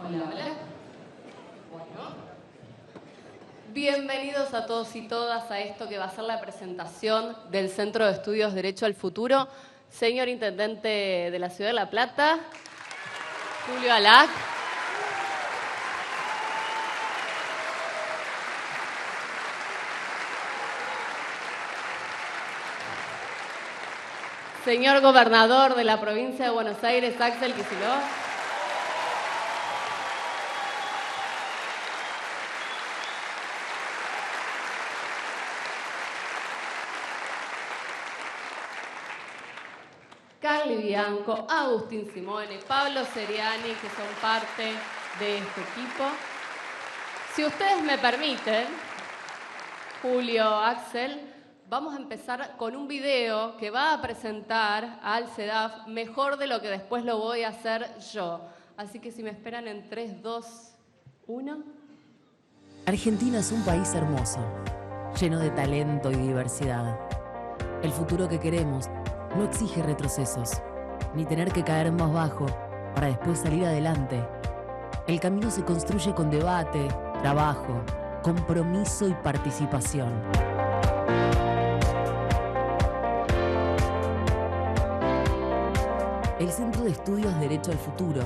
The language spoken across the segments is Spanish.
Hola, hola. Bueno. Bienvenidos a todos y todas a esto que va a ser la presentación del Centro de Estudios Derecho al Futuro. Señor Intendente de la Ciudad de La Plata, Julio Alac. Señor Gobernador de la Provincia de Buenos Aires, Axel Kicillof. Carly Bianco, Agustín Simone, Pablo Seriani, que son parte de este equipo. Si ustedes me permiten, Julio, Axel, vamos a empezar con un video que va a presentar al CEDAF mejor de lo que después lo voy a hacer yo. Así que si me esperan en 3, 2, 1. Argentina es un país hermoso, lleno de talento y diversidad. El futuro que queremos no exige retrocesos, ni tener que caer más bajo para después salir adelante. El camino se construye con debate, trabajo, compromiso y participación. El Centro de Estudios Derecho al Futuro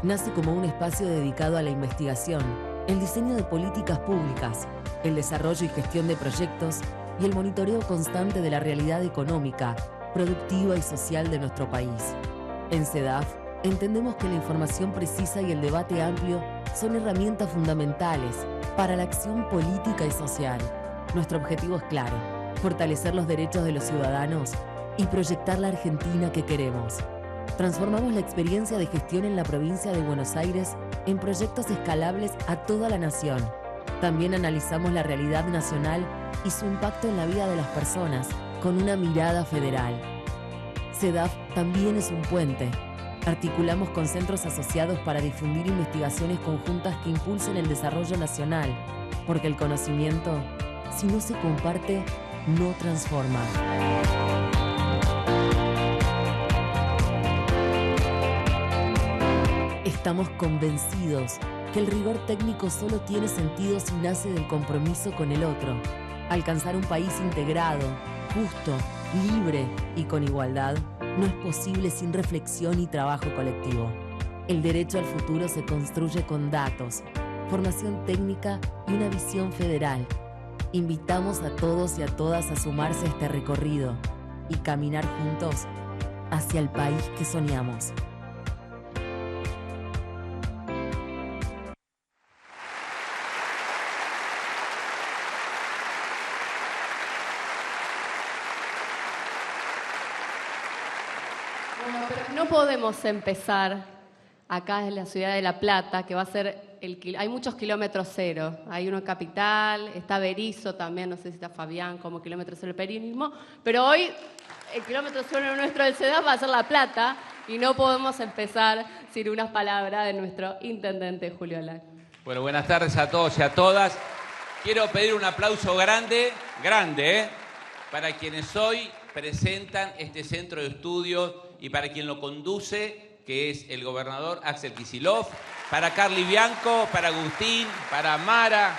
nace como un espacio dedicado a la investigación, el diseño de políticas públicas, el desarrollo y gestión de proyectos y el monitoreo constante de la realidad económica, productiva y social de nuestro país. En CEDAF entendemos que la información precisa y el debate amplio son herramientas fundamentales para la acción política y social. Nuestro objetivo es claro: fortalecer los derechos de los ciudadanos y proyectar la Argentina que queremos. Transformamos la experiencia de gestión en la provincia de Buenos Aires en proyectos escalables a toda la nación. También analizamos la realidad nacional y su impacto en la vida de las personas con una mirada federal. CEDAF también es un puente. Articulamos con centros asociados para difundir investigaciones conjuntas que impulsen el desarrollo nacional, porque el conocimiento, si no se comparte, no transforma. Estamos convencidos que el rigor técnico solo tiene sentido si nace del compromiso con el otro. Alcanzar un país integrado, justo, libre y con igualdad no es posible sin reflexión y trabajo colectivo. El derecho al futuro se construye con datos, formación técnica y una visión federal. Invitamos a todos y a todas a sumarse a este recorrido y caminar juntos hacia el país que soñamos. Bueno, pero no podemos empezar acá en la ciudad de La Plata, que va a ser hay muchos kilómetros cero. Hay uno en Capital, está Berizo también, no sé si está Fabián como kilómetro cero del periodismo, pero hoy el kilómetro cero nuestro del CEDAF va a ser La Plata y no podemos empezar sin unas palabras de nuestro intendente Julio Alac. Bueno, buenas tardes a todos y a todas. Quiero pedir un aplauso grande, para quienes hoy presentan este centro de estudios y para quien lo conduce, que es el gobernador Axel Kicillof, para Carly Bianco, para Agustín, para Mara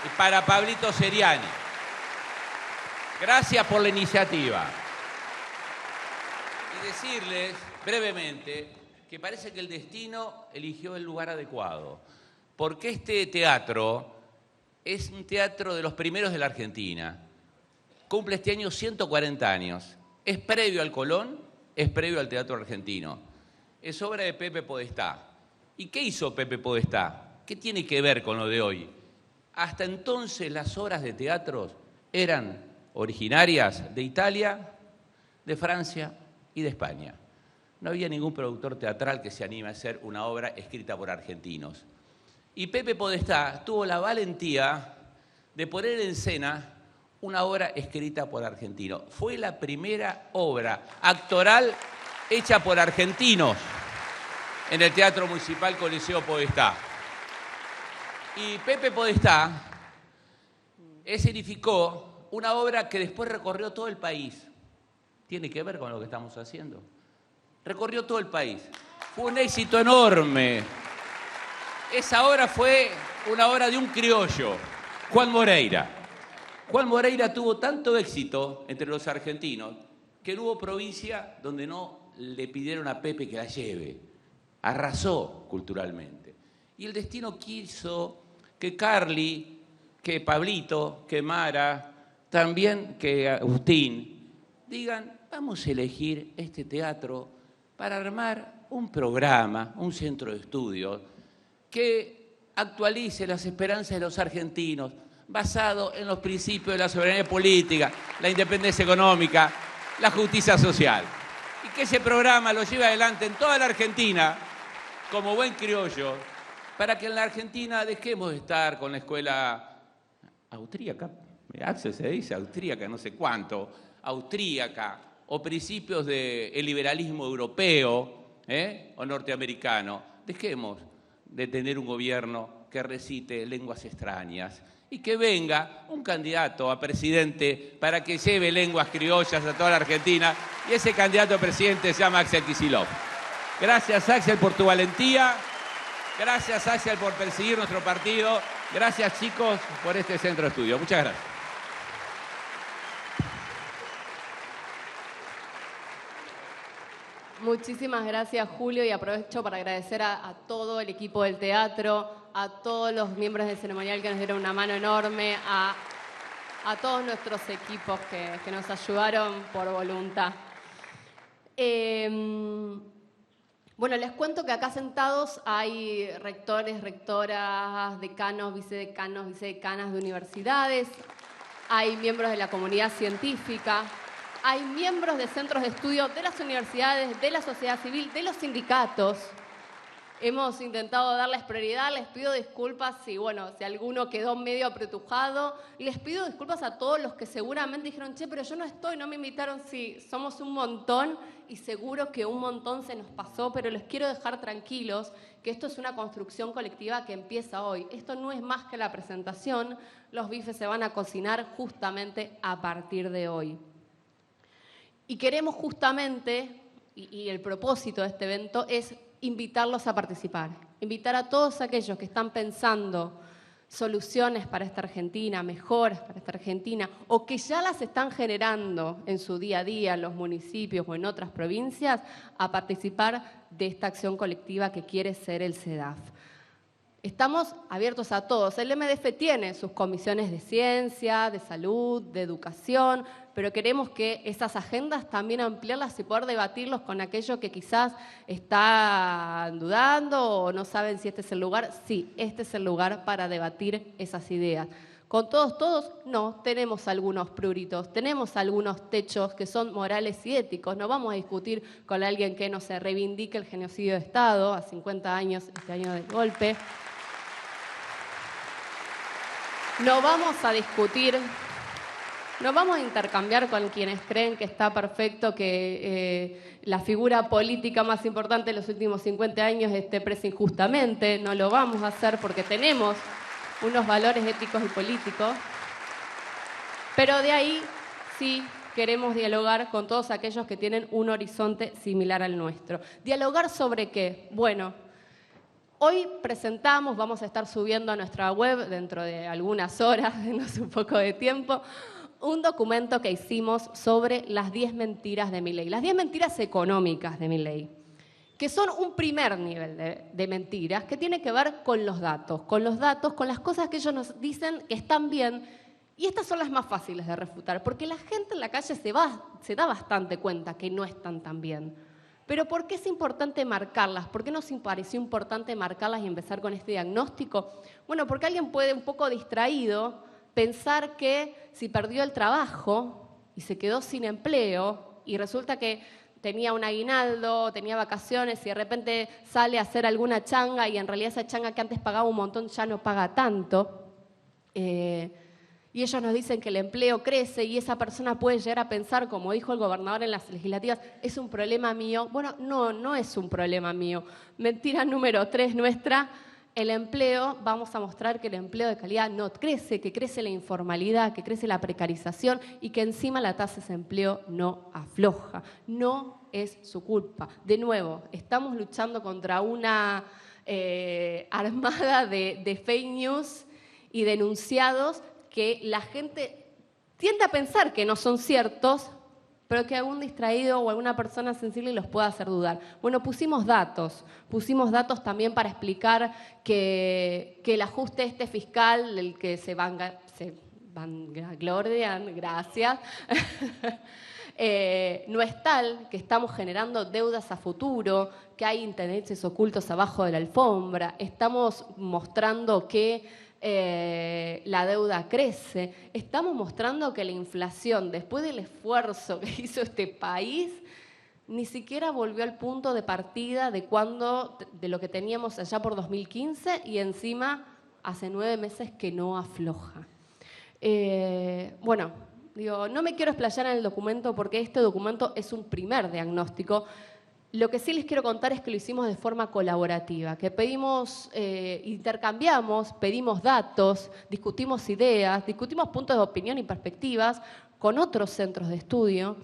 y para Pablito Seriani. Gracias por la iniciativa. Y decirles brevemente que parece que el destino eligió el lugar adecuado, porque este teatro es un teatro de los primeros de la Argentina. Cumple este año 140 años. Es previo al Colón, es previo al teatro argentino. Es obra de Pepe Podestá. ¿Y qué hizo Pepe Podestá? ¿Qué tiene que ver con lo de hoy? Hasta entonces las obras de teatro eran originarias de Italia, de Francia y de España. No había ningún productor teatral que se anime a hacer una obra escrita por argentinos. Y Pepe Podestá tuvo la valentía de poner en escena una obra escrita por argentinos. Fue la primera obra actoral hecha por argentinos en el Teatro Municipal Coliseo Podestá. Y Pepe Podestá escenificó una obra que después recorrió todo el país. Tiene que ver con lo que estamos haciendo. Recorrió todo el país. Fue un éxito enorme. Esa obra fue una obra de un criollo, Juan Moreira. Juan Moreira tuvo tanto éxito entre los argentinos que no hubo provincia donde no le pidieron a Pepe que la lleve. Arrasó culturalmente. Y el destino quiso que Carly, que Pablito, que Mara, también que Agustín, digan, vamos a elegir este teatro para armar un programa, un centro de estudios, que actualice las esperanzas de los argentinos, basado en los principios de la soberanía política, la independencia económica, la justicia social. Y que ese programa lo lleve adelante en toda la Argentina, como buen criollo, para que en la Argentina dejemos de estar con la escuela austríaca, Axel se dice austríaca, no sé cuánto, austríaca, o principios del liberalismo europeo o norteamericano. Dejemos de tener un gobierno que recite lenguas extrañas y que venga un candidato a presidente para que lleve lenguas criollas a toda la Argentina, y ese candidato a presidente se llama Axel Kicillof. Gracias, Axel, por tu valentía. Gracias, Axel, por perseguir nuestro partido. Gracias, chicos, por este centro de estudio. Muchas gracias. Muchísimas gracias, Julio, y aprovecho para agradecer a todo el equipo del teatro, a todos los miembros del ceremonial que nos dieron una mano enorme, a todos nuestros equipos que nos ayudaron por voluntad. Bueno, les cuento que acá sentados hay rectores, rectoras, decanos, vicedecanas de universidades, hay miembros de la comunidad científica, hay miembros de centros de estudio de las universidades, de la sociedad civil, de los sindicatos. Hemos intentado darles prioridad, les pido disculpas si alguno quedó medio apretujado. Les pido disculpas a todos los que seguramente dijeron, che, pero yo no estoy, no me invitaron. Sí, somos un montón y seguro que un montón se nos pasó, pero les quiero dejar tranquilos que esto es una construcción colectiva que empieza hoy. Esto no es más que la presentación, los bifes se van a cocinar justamente a partir de hoy. Y queremos justamente, y el propósito de este evento es invitarlos a participar, invitar a todos aquellos que están pensando soluciones para esta Argentina, mejoras para esta Argentina, o que ya las están generando en su día a día en los municipios o en otras provincias, a participar de esta acción colectiva que quiere ser el CEDAF. Estamos abiertos a todos. El MDF tiene sus comisiones de ciencia, de salud, de educación, pero queremos que esas agendas también ampliarlas y poder debatirlos con aquellos que quizás están dudando o no saben si este es el lugar. Sí, este es el lugar para debatir esas ideas. Con todos, no, tenemos algunos pruritos, tenemos algunos techos que son morales y éticos. No vamos a discutir con alguien que no se reivindique el genocidio de Estado a 50 años, este año del golpe. No vamos a discutir, no vamos a intercambiar con quienes creen que está perfecto que la figura política más importante de los últimos 50 años esté presa injustamente. No lo vamos a hacer porque tenemos unos valores éticos y políticos. Pero de ahí sí queremos dialogar con todos aquellos que tienen un horizonte similar al nuestro. ¿Dialogar sobre qué? Bueno, hoy presentamos, vamos a estar subiendo a nuestra web dentro de algunas horas, denos un poco de tiempo, un documento que hicimos sobre las 10 mentiras de Milei, las 10 mentiras económicas de Milei, que son un primer nivel de mentiras que tiene que ver con los datos, con las cosas que ellos nos dicen que están bien, y estas son las más fáciles de refutar, porque la gente en la calle se da bastante cuenta que no están tan bien. Pero ¿por qué es importante marcarlas? ¿Por qué nos pareció importante marcarlas y empezar con este diagnóstico? Bueno, porque alguien puede, un poco distraído, pensar que si perdió el trabajo y se quedó sin empleo y resulta que tenía un aguinaldo, tenía vacaciones y de repente sale a hacer alguna changa y en realidad esa changa que antes pagaba un montón ya no paga tanto, y ellos nos dicen que el empleo crece y esa persona puede llegar a pensar, como dijo el gobernador en las legislativas, ¿es un problema mío? Bueno, no es un problema mío. Mentira número 3 nuestra, el empleo, vamos a mostrar que el empleo de calidad no crece, que crece la informalidad, que crece la precarización y que encima la tasa de desempleo no afloja. No es su culpa. De nuevo, estamos luchando contra una armada de fake news y de enunciados que la gente tiende a pensar que no son ciertos, pero que algún distraído o alguna persona sensible los pueda hacer dudar. Bueno, pusimos datos también para explicar que el ajuste fiscal, el que se vanglorian, gracias, no es tal, que estamos generando deudas a futuro, que hay intereses ocultos abajo de la alfombra, estamos mostrando que la deuda crece, estamos mostrando que la inflación, después del esfuerzo que hizo este país, ni siquiera volvió al punto de partida de lo que teníamos allá por 2015 y encima hace 9 meses que no afloja. Bueno, digo, no me quiero explayar en el documento porque este documento es un primer diagnóstico. Lo que sí les quiero contar es que lo hicimos de forma colaborativa, que intercambiamos, pedimos datos, discutimos ideas, discutimos puntos de opinión y perspectivas con otros centros de estudio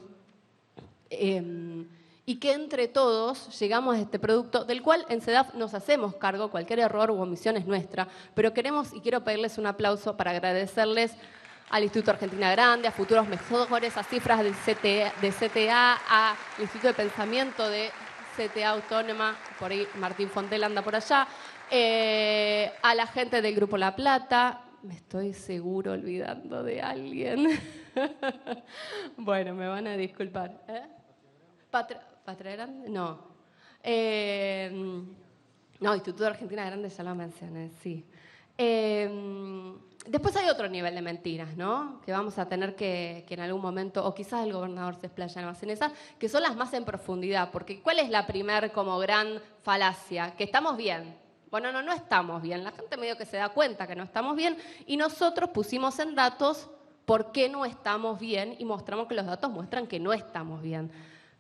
y que entre todos llegamos a este producto del cual en CEDAF nos hacemos cargo, cualquier error u omisión es nuestra, pero queremos y quiero pedirles un aplauso para agradecerles al Instituto Argentina Grande, a Futuros Mejores, a Cifras de CTA, al Instituto de Pensamiento de CTA Autónoma, por ahí Martín Fontel anda por allá, a la gente del Grupo La Plata, me estoy seguro olvidando de alguien. Bueno, me van a disculpar. ¿Patria Grande? No. No, Instituto Argentina Grande ya lo mencioné, sí. Después hay otro nivel de mentiras, ¿no? Que vamos a tener que en algún momento, o quizás el gobernador se explaya más en esas, que son las más en profundidad. Porque ¿cuál es la primer como gran falacia? Que estamos bien. Bueno, no estamos bien. La gente medio que se da cuenta que no estamos bien y nosotros pusimos en datos por qué no estamos bien y mostramos que los datos muestran que no estamos bien.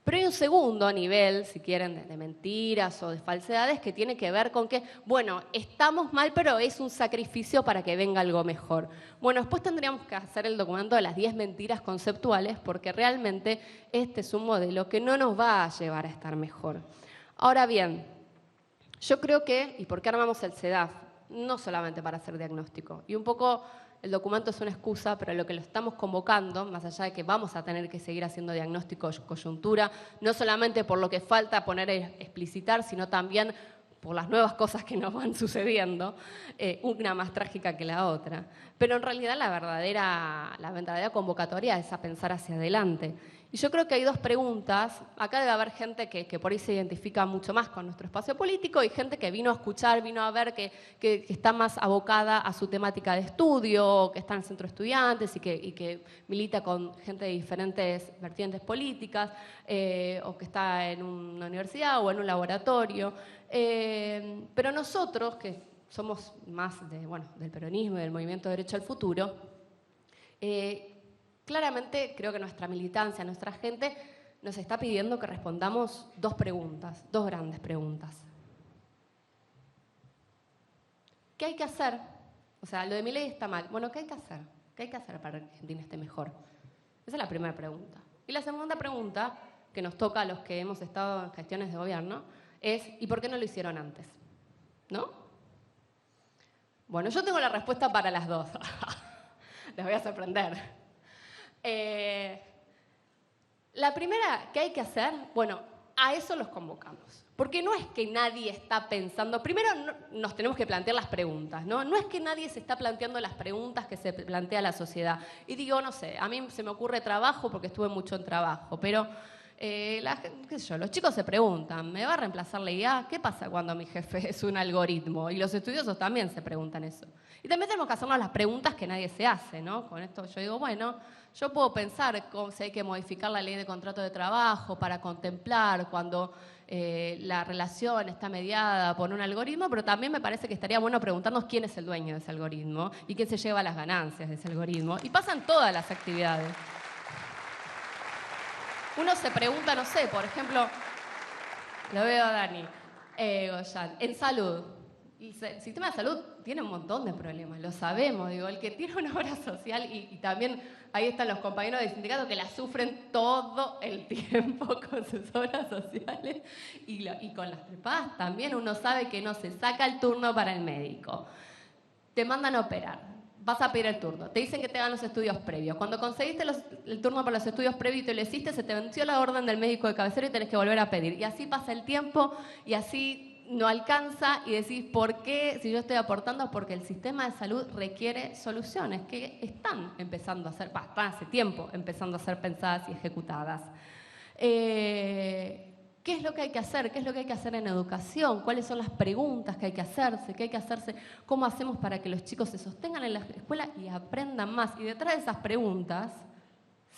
Pero hay un segundo nivel, si quieren, de mentiras o de falsedades que tiene que ver con que, bueno, estamos mal, pero es un sacrificio para que venga algo mejor. Bueno, después tendríamos que hacer el documento de las 10 mentiras conceptuales porque realmente este es un modelo que no nos va a llevar a estar mejor. Ahora bien, yo creo que, ¿y por qué armamos el CEDAF? No solamente para hacer diagnóstico. Y un poco el documento es una excusa, pero lo que lo estamos convocando, más allá de que vamos a tener que seguir haciendo diagnóstico coyuntura, no solamente por lo que falta poner a explicitar, sino también por las nuevas cosas que nos van sucediendo, una más trágica que la otra. Pero en realidad la verdadera convocatoria es a pensar hacia adelante. Y yo creo que hay dos preguntas. Acá debe haber gente que por ahí se identifica mucho más con nuestro espacio político y gente que vino a escuchar, vino a ver que está más abocada a su temática de estudio, que está en el centro de estudiantes y que milita con gente de diferentes vertientes políticas, o que está en una universidad o en un laboratorio. Pero nosotros, que somos más del peronismo y del movimiento Derecho al Futuro, claramente creo que nuestra militancia, nuestra gente, nos está pidiendo que respondamos dos grandes preguntas. ¿Qué hay que hacer? O sea, lo de Milei está mal. Bueno, ¿qué hay que hacer? ¿Qué hay que hacer para que Argentina esté mejor? Esa es la primera pregunta. Y la segunda pregunta, que nos toca a los que hemos estado en gestiones de gobierno, es ¿y por qué no lo hicieron antes? ¿No? Bueno, yo tengo la respuesta para las dos. Les voy a sorprender. La primera, ¿qué hay que hacer? Bueno, a eso los convocamos. Porque no es que nadie está pensando... Primero nos tenemos que plantear las preguntas, ¿no? No es que nadie se está planteando las preguntas que se plantea la sociedad. Y digo, no sé, a mí se me ocurre trabajo porque estuve mucho en trabajo, pero... qué sé yo, los chicos se preguntan, ¿me va a reemplazar la IA? ¿Qué pasa cuando mi jefe es un algoritmo? Y los estudiosos también se preguntan eso. Y también tenemos que hacernos las preguntas que nadie se hace, ¿no? Con esto yo digo, bueno, yo puedo pensar si hay que modificar la ley de contrato de trabajo para contemplar cuando la relación está mediada por un algoritmo, pero también me parece que estaría bueno preguntarnos quién es el dueño de ese algoritmo y quién se lleva las ganancias de ese algoritmo. Y pasan todas las actividades. Uno se pregunta, no sé, por ejemplo, lo veo a Dani Goyan, en salud. El sistema de salud tiene un montón de problemas, lo sabemos. Digo, el que tiene una obra social, y también ahí están los compañeros del sindicato que la sufren todo el tiempo con sus obras sociales y con las prepagas también. Uno sabe que no se saca el turno para el médico. Te mandan a operar, vas a pedir el turno, te dicen que te hagan los estudios previos. Cuando conseguiste el turno para los estudios previos y te lo hiciste, se te venció la orden del médico de cabecera y tenés que volver a pedir. Y así pasa el tiempo y así no alcanza y decís, ¿por qué? Si yo estoy aportando, porque el sistema de salud requiere soluciones que están empezando a ser, están hace tiempo empezando a ser pensadas y ejecutadas. ¿Qué es lo que hay que hacer? ¿Qué es lo que hay que hacer en educación? ¿Cuáles son las preguntas que hay que hacerse? ¿Qué hay que hacerse? ¿Cómo hacemos para que los chicos se sostengan en la escuela y aprendan más? Y detrás de esas preguntas,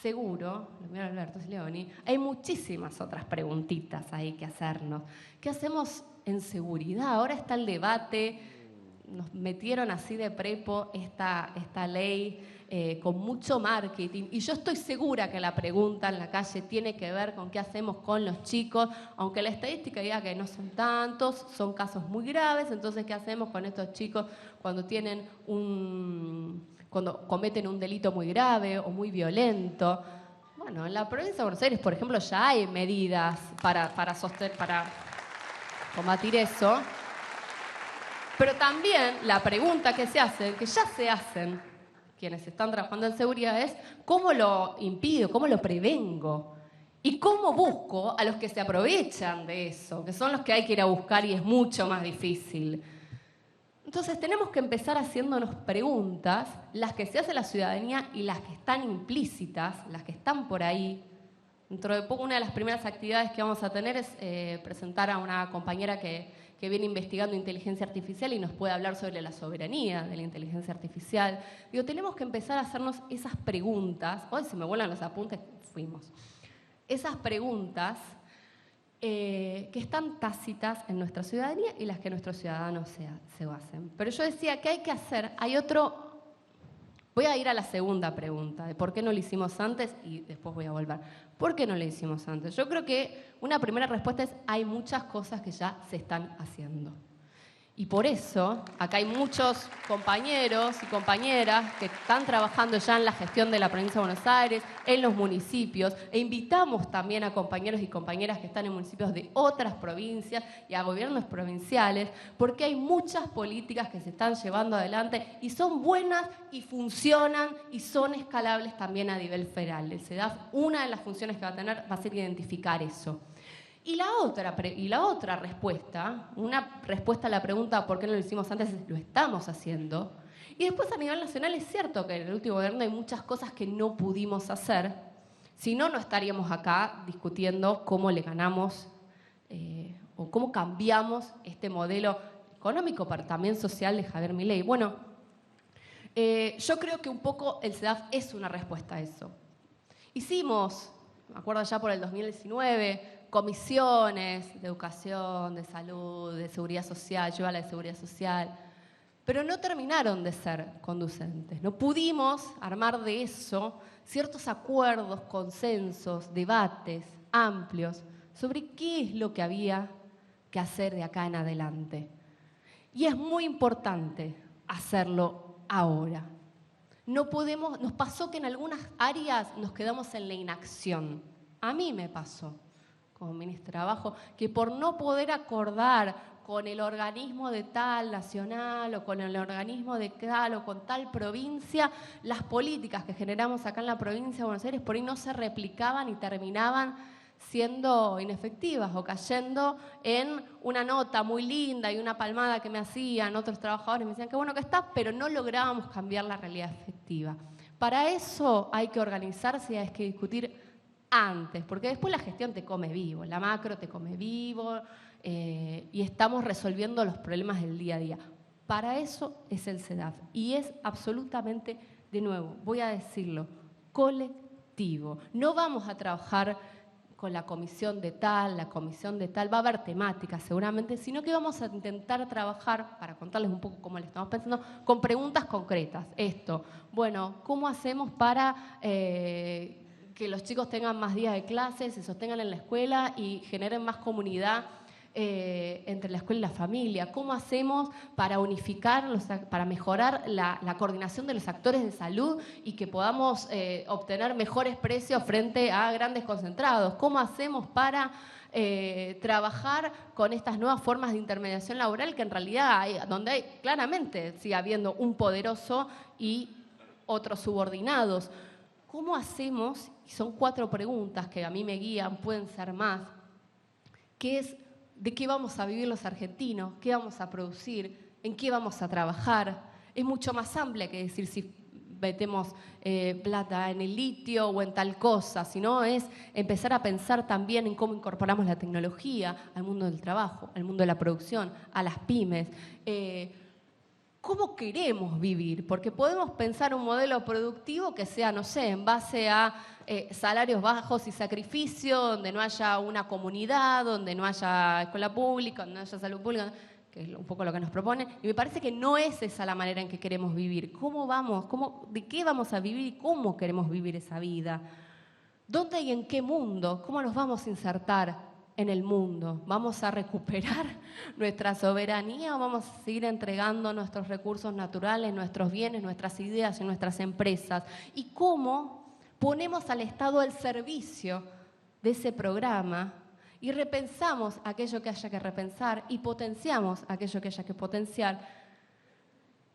seguro, lo miro a Alberto Leoni, hay muchísimas otras preguntitas ahí que hacernos. ¿Qué hacemos en seguridad? Ahora está el debate, nos metieron así de prepo esta ley con mucho marketing, y yo estoy segura que la pregunta en la calle tiene que ver con qué hacemos con los chicos, aunque la estadística diga que no son tantos, son casos muy graves. Entonces, ¿qué hacemos con estos chicos cuando cometen un delito muy grave o muy violento? Bueno, en la provincia de Buenos Aires, por ejemplo, ya hay medidas para combatir eso, pero también la pregunta que se hace, que ya se hacen quienes están trabajando en seguridad, es ¿cómo lo impido? ¿Cómo lo prevengo? ¿Y cómo busco a los que se aprovechan de eso? Que son los que hay que ir a buscar y es mucho más difícil. Entonces tenemos que empezar haciéndonos preguntas, las que se hace la ciudadanía y las que están implícitas, las que están por ahí. Dentro de poco, una de las primeras actividades que vamos a tener es presentar a una compañera que viene investigando inteligencia artificial y nos puede hablar sobre la soberanía de la inteligencia artificial. Digo, tenemos que empezar a hacernos esas preguntas. Hoy se me vuelan los apuntes, fuimos. Esas preguntas que están tácitas en nuestra ciudadanía y las que nuestros ciudadanos se hacen. Pero yo decía, ¿qué hay que hacer? Hay otro... Voy a ir a la segunda pregunta, de por qué no lo hicimos antes, y después voy a volver. ¿Por qué no lo hicimos antes? Yo creo que una primera respuesta es, hay muchas cosas que ya se están haciendo. Y por eso, acá hay muchos compañeros y compañeras que están trabajando ya en la gestión de la provincia de Buenos Aires, en los municipios, e invitamos también a compañeros y compañeras que están en municipios de otras provincias y a gobiernos provinciales, porque hay muchas políticas que se están llevando adelante y son buenas y funcionan y son escalables también a nivel federal. El CEDAF, una de las funciones que va a tener va a ser identificar eso. Y la otra respuesta, una respuesta a la pregunta ¿por qué no lo hicimos antes? Lo estamos haciendo. Y después a nivel nacional es cierto que en el último gobierno hay muchas cosas que no pudimos hacer. Si no, no estaríamos acá discutiendo cómo le ganamos o cómo cambiamos este modelo económico, pero también social de Javier Milei. Bueno, yo creo que un poco el CEDAF es una respuesta a eso. Hicimos, me acuerdo ya por el 2019, comisiones de educación, de salud, de seguridad social, yo a la de seguridad social, pero no terminaron de ser conducentes. No pudimos armar de eso ciertos acuerdos, consensos, debates amplios sobre qué es lo que había que hacer de acá en adelante. Y es muy importante hacerlo ahora. No podemos, nos pasó que en algunas áreas nos quedamos en la inacción. A mí me pasó, como ministra de Trabajo, que por no poder acordar con el organismo de tal nacional o con el organismo de tal o con tal provincia, las políticas que generamos acá en la provincia de Buenos Aires por ahí no se replicaban y terminaban siendo inefectivas o cayendo en una nota muy linda y una palmada que me hacían otros trabajadores, me decían qué bueno que está, pero no lográbamos cambiar la realidad efectiva. Para eso hay que organizarse y hay que discutir antes, porque después la gestión te come vivo, la macro te come vivo y estamos resolviendo los problemas del día a día. Para eso es el CEDAF y es absolutamente, de nuevo, voy a decirlo, colectivo. No vamos a trabajar con la comisión de tal, va a haber temáticas seguramente, sino que vamos a intentar trabajar, para contarles un poco cómo le estamos pensando, con preguntas concretas. Esto, bueno, ¿cómo hacemos para que los chicos tengan más días de clases, se sostengan en la escuela y generen más comunidad entre la escuela y la familia? ¿Cómo hacemos para unificar, para mejorar la coordinación de los actores de salud y que podamos obtener mejores precios frente a grandes concentrados? ¿Cómo hacemos para trabajar con estas nuevas formas de intermediación laboral que en realidad donde claramente sigue habiendo un poderoso y otros subordinados? ¿Cómo hacemos? Y son 4 preguntas que a mí me guían, pueden ser más, que es de qué vamos a vivir los argentinos, qué vamos a producir, en qué vamos a trabajar. Es mucho más amplia que decir si metemos plata en el litio o en tal cosa, sino es empezar a pensar también en cómo incorporamos la tecnología al mundo del trabajo, al mundo de la producción, a las pymes. ¿Cómo queremos vivir? Porque podemos pensar un modelo productivo que sea, no sé, en base a salarios bajos y sacrificio, donde no haya una comunidad, donde no haya escuela pública, donde no haya salud pública, que es un poco lo que nos proponen. Y me parece que no es esa la manera en que queremos vivir. ¿Cómo vamos? ¿De qué vamos a vivir y cómo queremos vivir esa vida? ¿Dónde y en qué mundo? ¿Cómo nos vamos a insertar en el mundo? ¿Vamos a recuperar nuestra soberanía o vamos a seguir entregando nuestros recursos naturales, nuestros bienes, nuestras ideas y nuestras empresas? ¿Y cómo ponemos al Estado al servicio de ese programa y repensamos aquello que haya que repensar y potenciamos aquello que haya que potenciar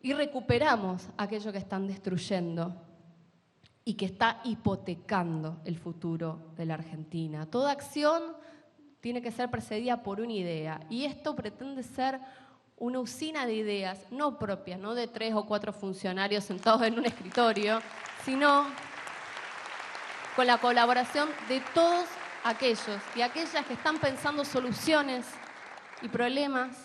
y recuperamos aquello que están destruyendo y que está hipotecando el futuro de la Argentina? Toda acción tiene que ser precedida por una idea, y esto pretende ser una usina de ideas, no propias, no de 3 o 4 funcionarios sentados en un escritorio, sino con la colaboración de todos aquellos y aquellas que están pensando soluciones y problemas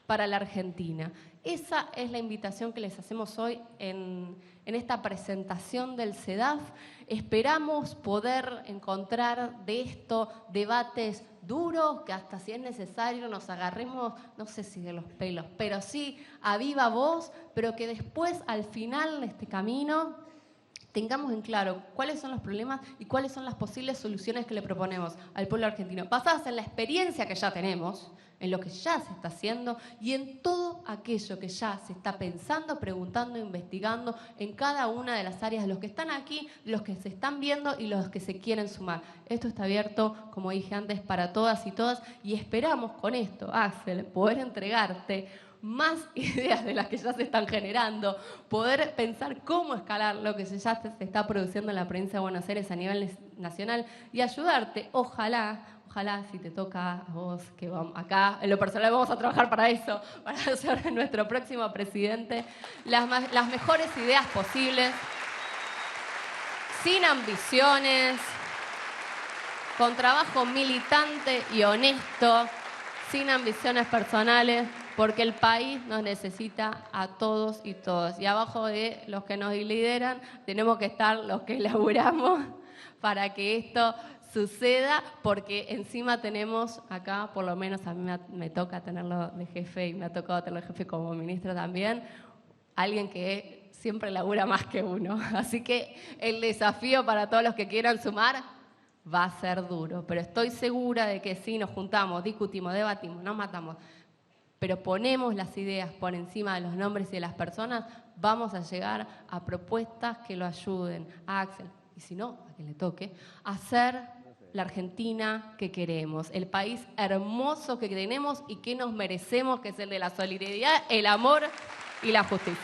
para la Argentina. Esa es la invitación que les hacemos hoy en esta presentación del CEDAF. Esperamos poder encontrar de esto debates duros, que hasta si es necesario nos agarremos, no sé si de los pelos, pero sí a viva voz, pero que después al final de este camino tengamos en claro cuáles son los problemas y cuáles son las posibles soluciones que le proponemos al pueblo argentino, basadas en la experiencia que ya tenemos, en lo que ya se está haciendo y en todo aquello que ya se está pensando, preguntando, investigando en cada una de las áreas de los que están aquí, los que se están viendo y los que se quieren sumar. Esto está abierto, como dije antes, para todas y todas, y esperamos con esto, Axel, poder entregarte más ideas de las que ya se están generando, poder pensar cómo escalar lo que ya se está produciendo en la provincia de Buenos Aires a nivel nacional y ayudarte, ojalá, si te toca a vos, que vamos, acá en lo personal vamos a trabajar para eso, para ser nuestro próximo presidente, las mejores ideas posibles, sin ambiciones, con trabajo militante y honesto, sin ambiciones personales, porque el país nos necesita a todos y todas. Y abajo de los que nos lideran tenemos que estar los que laburamos para que esto suceda, porque encima tenemos acá, por lo menos a mí me toca tenerlo de jefe y me ha tocado tenerlo de jefe como ministro también, alguien que siempre labura más que uno. Así que el desafío para todos los que quieran sumar va a ser duro, pero estoy segura de que si nos juntamos, discutimos, debatimos, nos matamos, pero ponemos las ideas por encima de los nombres y de las personas, vamos a llegar a propuestas que lo ayuden a Axel, y si no, a quien le toque, a ser la Argentina que queremos, el país hermoso que tenemos y que nos merecemos, que es el de la solidaridad, el amor y la justicia.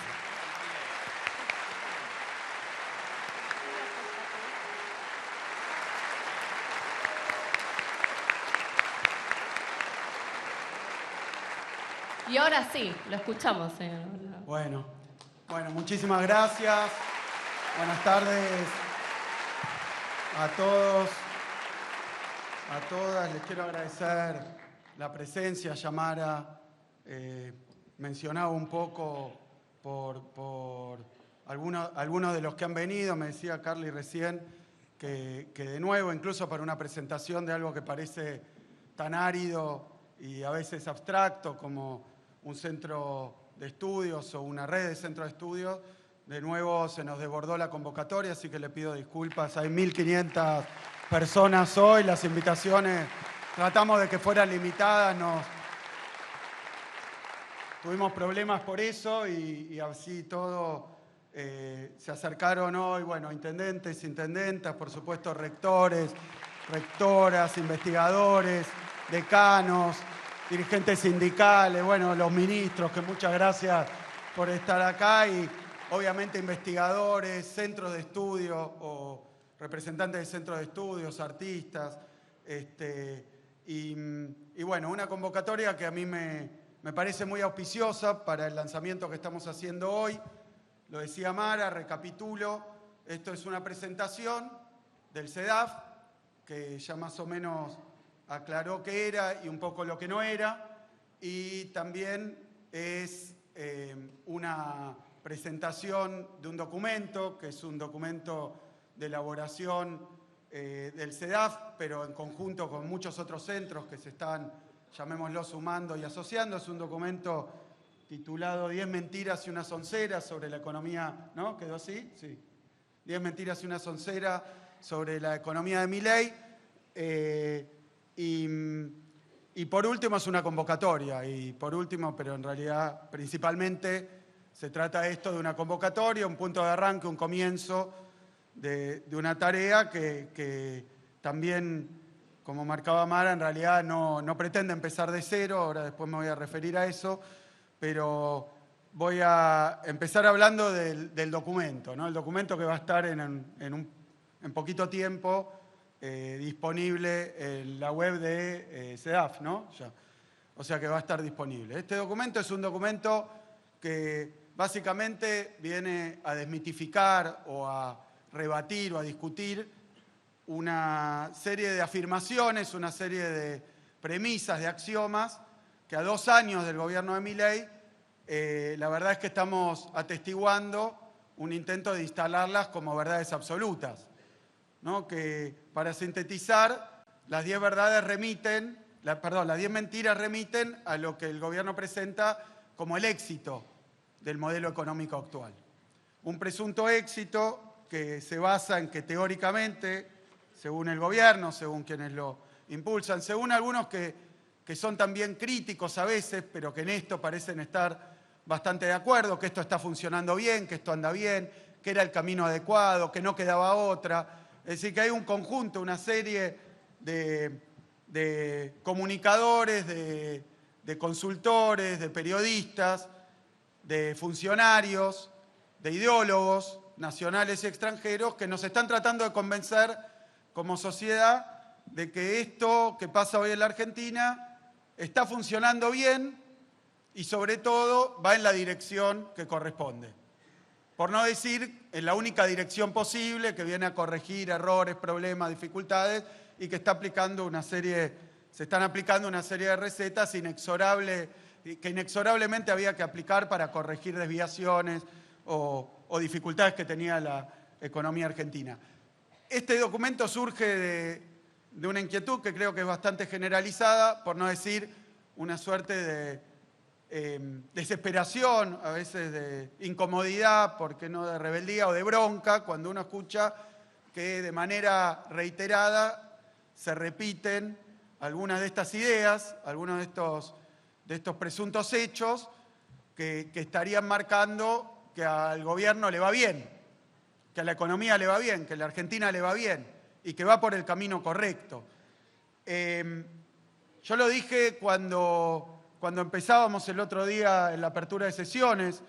Y ahora sí, lo escuchamos, señor. Bueno, muchísimas gracias. Buenas tardes a todos, a todas. Les quiero agradecer la presencia. Yamara mencionaba un poco por algunos de los que han venido. Me decía Carly recién que de nuevo, incluso para una presentación de algo que parece tan árido y a veces abstracto como un centro de estudios o una red de centros de estudios, de nuevo se nos desbordó la convocatoria, así que le pido disculpas. Hay 1.500 personas hoy, las invitaciones tratamos de que fueran limitadas, tuvimos problemas por eso y así todo se acercaron hoy, bueno, intendentes, intendentas, por supuesto rectores, rectoras, investigadores, decanos, dirigentes sindicales, bueno, los ministros, que muchas gracias por estar acá, y obviamente investigadores, centros de estudio o representantes de centros de estudios, artistas, y bueno, una convocatoria que a mí me parece muy auspiciosa para el lanzamiento que estamos haciendo hoy. Lo decía Mara, recapitulo, esto es una presentación del CEDAF, que ya más o menos aclaró qué era y un poco lo que no era, y también es una presentación de un documento, que es un documento de elaboración del CEDAF, pero en conjunto con muchos otros centros que se están, llamémoslo, sumando y asociando. Es un documento titulado 10 mentiras y una soncera sobre la economía, ¿no? ¿Quedó así? Sí. 10 mentiras y una soncera sobre la economía de Milei. Y por último es una convocatoria, y por último, pero en realidad principalmente se trata esto de una convocatoria, un punto de arranque, un comienzo de una tarea que también, como marcaba Mara, en realidad no pretende empezar de cero, ahora después me voy a referir a eso, pero voy a empezar hablando del documento, ¿no? El documento que va a estar en poquito tiempo disponible en la web de CEDAF, ¿no? Ya. O sea que va a estar disponible. Este documento es un documento que básicamente viene a desmitificar o a rebatir o a discutir una serie de afirmaciones, una serie de premisas, de axiomas, que a 2 años del gobierno de Milei, la verdad es que estamos atestiguando un intento de instalarlas como verdades absolutas, ¿no? Que, para sintetizar, las 10 verdades las 10 mentiras remiten a lo que el gobierno presenta como el éxito del modelo económico actual. Un presunto éxito que se basa en que teóricamente, según el gobierno, según quienes lo impulsan, según algunos que son también críticos a veces, pero que en esto parecen estar bastante de acuerdo, que esto está funcionando bien, que esto anda bien, que era el camino adecuado, que no quedaba otra. Es decir, que hay un conjunto, una serie de comunicadores, de consultores, de periodistas, de funcionarios, de ideólogos nacionales y extranjeros que nos están tratando de convencer como sociedad de que esto que pasa hoy en la Argentina está funcionando bien y sobre todo va en la dirección que corresponde. Por no decir en la única dirección posible, que viene a corregir errores, problemas, dificultades, y que se están aplicando una serie de recetas que inexorablemente había que aplicar para corregir desviaciones o dificultades que tenía la economía argentina. Este documento surge de una inquietud que creo que es bastante generalizada, por no decir una suerte de desesperación, a veces de incomodidad, ¿por qué no de rebeldía o de bronca?, cuando uno escucha que de manera reiterada se repiten algunas de estas ideas, algunos de estos presuntos hechos que estarían marcando que al gobierno le va bien, que a la economía le va bien, que a la Argentina le va bien y que va por el camino correcto. Yo lo dije cuando empezábamos el otro día en la apertura de sesiones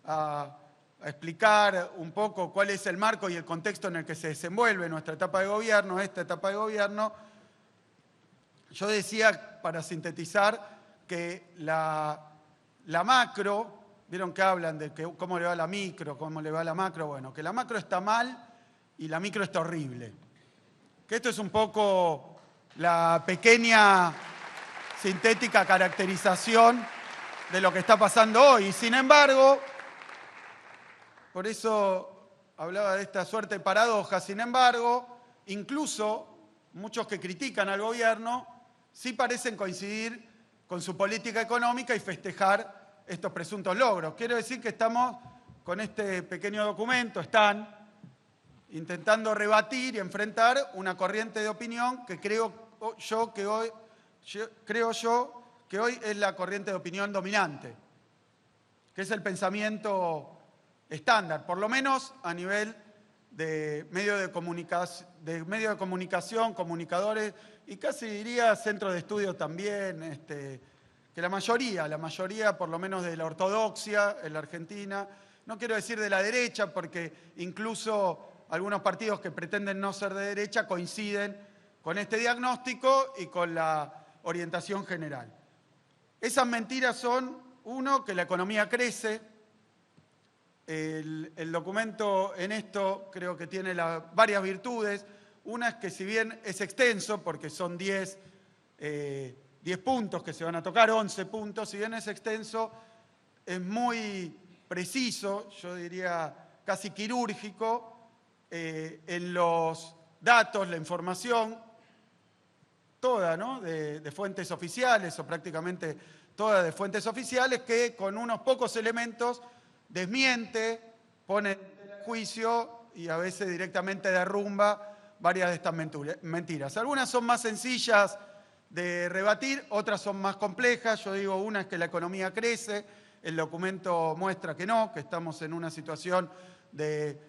a explicar un poco cuál es el marco y el contexto en el que se desenvuelve nuestra etapa de gobierno, esta etapa de gobierno. Yo decía, para sintetizar, que la macro, vieron que hablan de cómo le va a la micro, cómo le va a la macro, bueno, que la macro está mal y la micro está horrible. Que esto es un poco la pequeña sintética caracterización de lo que está pasando hoy. Y sin embargo, por eso hablaba de esta suerte de paradoja, sin embargo, incluso muchos que critican al gobierno sí parecen coincidir con su política económica y festejar estos presuntos logros. Quiero decir que estamos con este pequeño documento, están intentando rebatir y enfrentar una corriente de opinión que creo yo que hoy creo yo que hoy es la corriente de opinión dominante, que es el pensamiento estándar, por lo menos a nivel de medios de comunicación, comunicadores y casi diría centros de estudio también, que la mayoría por lo menos de la ortodoxia en la Argentina, no quiero decir de la derecha, porque incluso algunos partidos que pretenden no ser de derecha coinciden con este diagnóstico y con la orientación general. Esas mentiras son, uno, que la economía crece. El documento en esto creo que tiene varias virtudes. Una es que si bien es extenso, porque son 10 puntos que se van a tocar, 11 puntos, si bien es extenso, es muy preciso, yo diría casi quirúrgico, en los datos, la información, toda, ¿no?, de fuentes oficiales o prácticamente toda de fuentes oficiales, que con unos pocos elementos desmiente, pone en juicio y a veces directamente derrumba varias de estas mentiras. Algunas son más sencillas de rebatir, otras son más complejas. Yo digo, una es que la economía crece, el documento muestra que no, que estamos en una situación de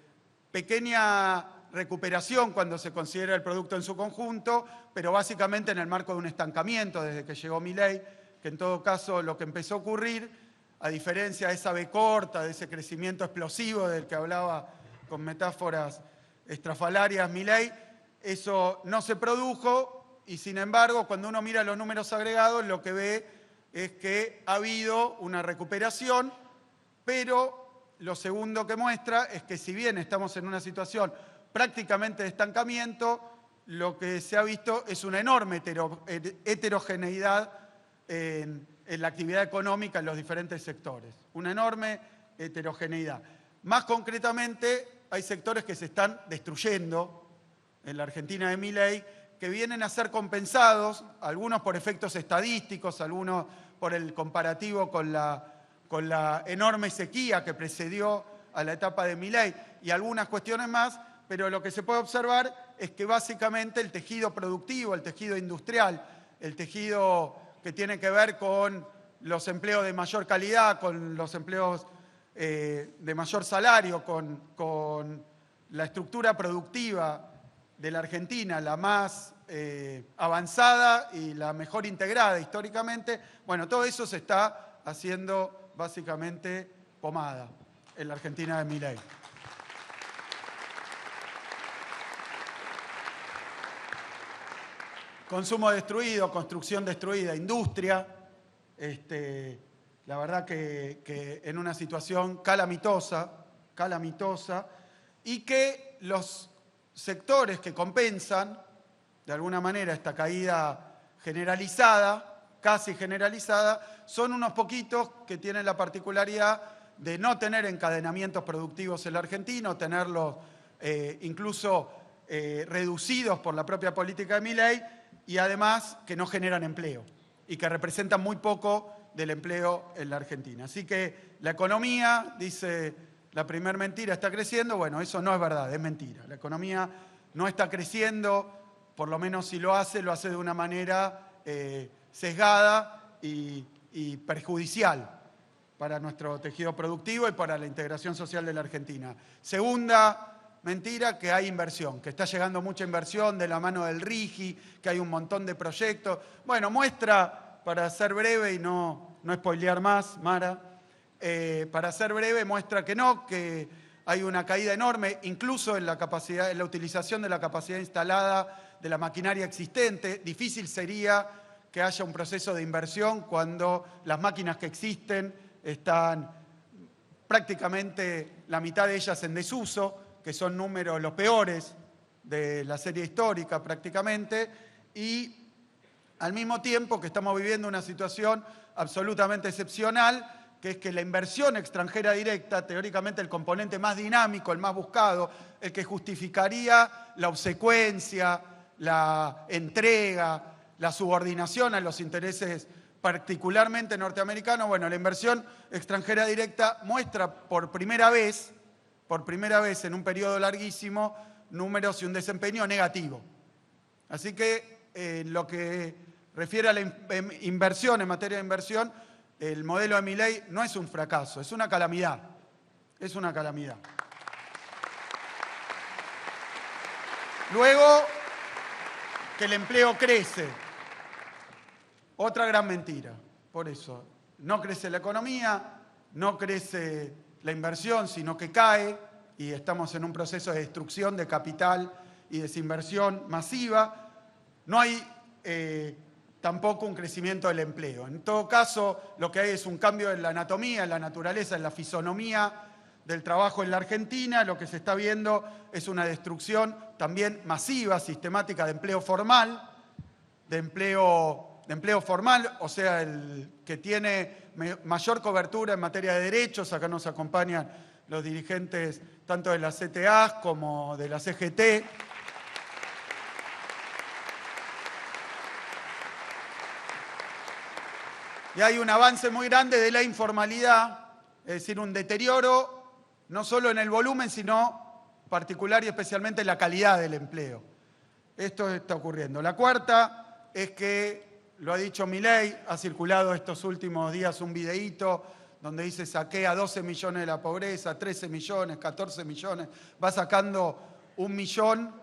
pequeña recuperación cuando se considera el producto en su conjunto, pero básicamente en el marco de un estancamiento desde que llegó Milei, que en todo caso lo que empezó a ocurrir, a diferencia de esa V corta, de ese crecimiento explosivo del que hablaba con metáforas estrafalarias Milei, eso no se produjo y sin embargo cuando uno mira los números agregados lo que ve es que ha habido una recuperación, pero lo segundo que muestra es que si bien estamos en una situación prácticamente de estancamiento, lo que se ha visto es una enorme heterogeneidad en la actividad económica en los diferentes sectores. Una enorme heterogeneidad. Más concretamente, hay sectores que se están destruyendo en la Argentina de Milei, que vienen a ser compensados, algunos por efectos estadísticos, algunos por el comparativo con la enorme sequía que precedió a la etapa de Milei y algunas cuestiones más, pero lo que se puede observar es que básicamente el tejido productivo, el tejido industrial, el tejido que tiene que ver con los empleos de mayor calidad, con los empleos de mayor salario, con la estructura productiva de la Argentina, la más avanzada y la mejor integrada históricamente, bueno, todo eso se está haciendo básicamente pomada en la Argentina de Milei. Consumo destruido, construcción destruida, industria, la verdad que en una situación calamitosa, y que los sectores que compensan, de alguna manera, esta caída generalizada, casi generalizada, son unos poquitos que tienen la particularidad de no tener encadenamientos productivos en la Argentina, tenerlos incluso reducidos por la propia política de Milei, y además que no generan empleo y que representan muy poco del empleo en la Argentina. Así que la economía, dice la primera mentira, está creciendo. Bueno, eso no es verdad, es mentira. La economía no está creciendo, por lo menos si lo hace de una manera sesgada y perjudicial para nuestro tejido productivo y para la integración social de la Argentina. Segunda mentira, que hay inversión, que está llegando mucha inversión de la mano del RIGI, que hay un montón de proyectos. Bueno, muestra, para ser breve y no spoilear más, Mara, para ser breve, muestra que no, que hay una caída enorme, incluso en la utilización de la capacidad instalada de la maquinaria existente. Difícil sería que haya un proceso de inversión cuando las máquinas que existen están prácticamente la mitad de ellas en desuso, que son números los peores de la serie histórica prácticamente, y al mismo tiempo que estamos viviendo una situación absolutamente excepcional, que es que la inversión extranjera directa, teóricamente el componente más dinámico, el más buscado, el que justificaría la obsecuencia, la entrega, la subordinación a los intereses particularmente norteamericanos, bueno, la inversión extranjera directa muestra por primera vez en un periodo larguísimo, números y un desempeño negativo. Así que lo que refiere a la inversión, en materia de inversión, el modelo de Milei no es un fracaso, es una calamidad. Es una calamidad. Luego, que el empleo crece. Otra gran mentira. Por eso, no crece la economía, no crece la inversión, sino que cae, y estamos en un proceso de destrucción de capital y desinversión masiva. No hay tampoco un crecimiento del empleo. En todo caso, lo que hay es un cambio en la anatomía, en la naturaleza, en la fisonomía del trabajo en la Argentina. Lo que se está viendo es una destrucción también masiva, sistemática de empleo formal, o sea, el que tiene mayor cobertura en materia de derechos. Acá nos acompañan los dirigentes tanto de la CTA como de la CGT. Y hay un avance muy grande de la informalidad, es decir, un deterioro no solo en el volumen, sino particular y especialmente en la calidad del empleo. Esto está ocurriendo. La cuarta es que, lo ha dicho Milei, ha circulado estos últimos días un videíto donde dice saqué a 12 millones de la pobreza, 13 millones, 14 millones, va sacando 1 millón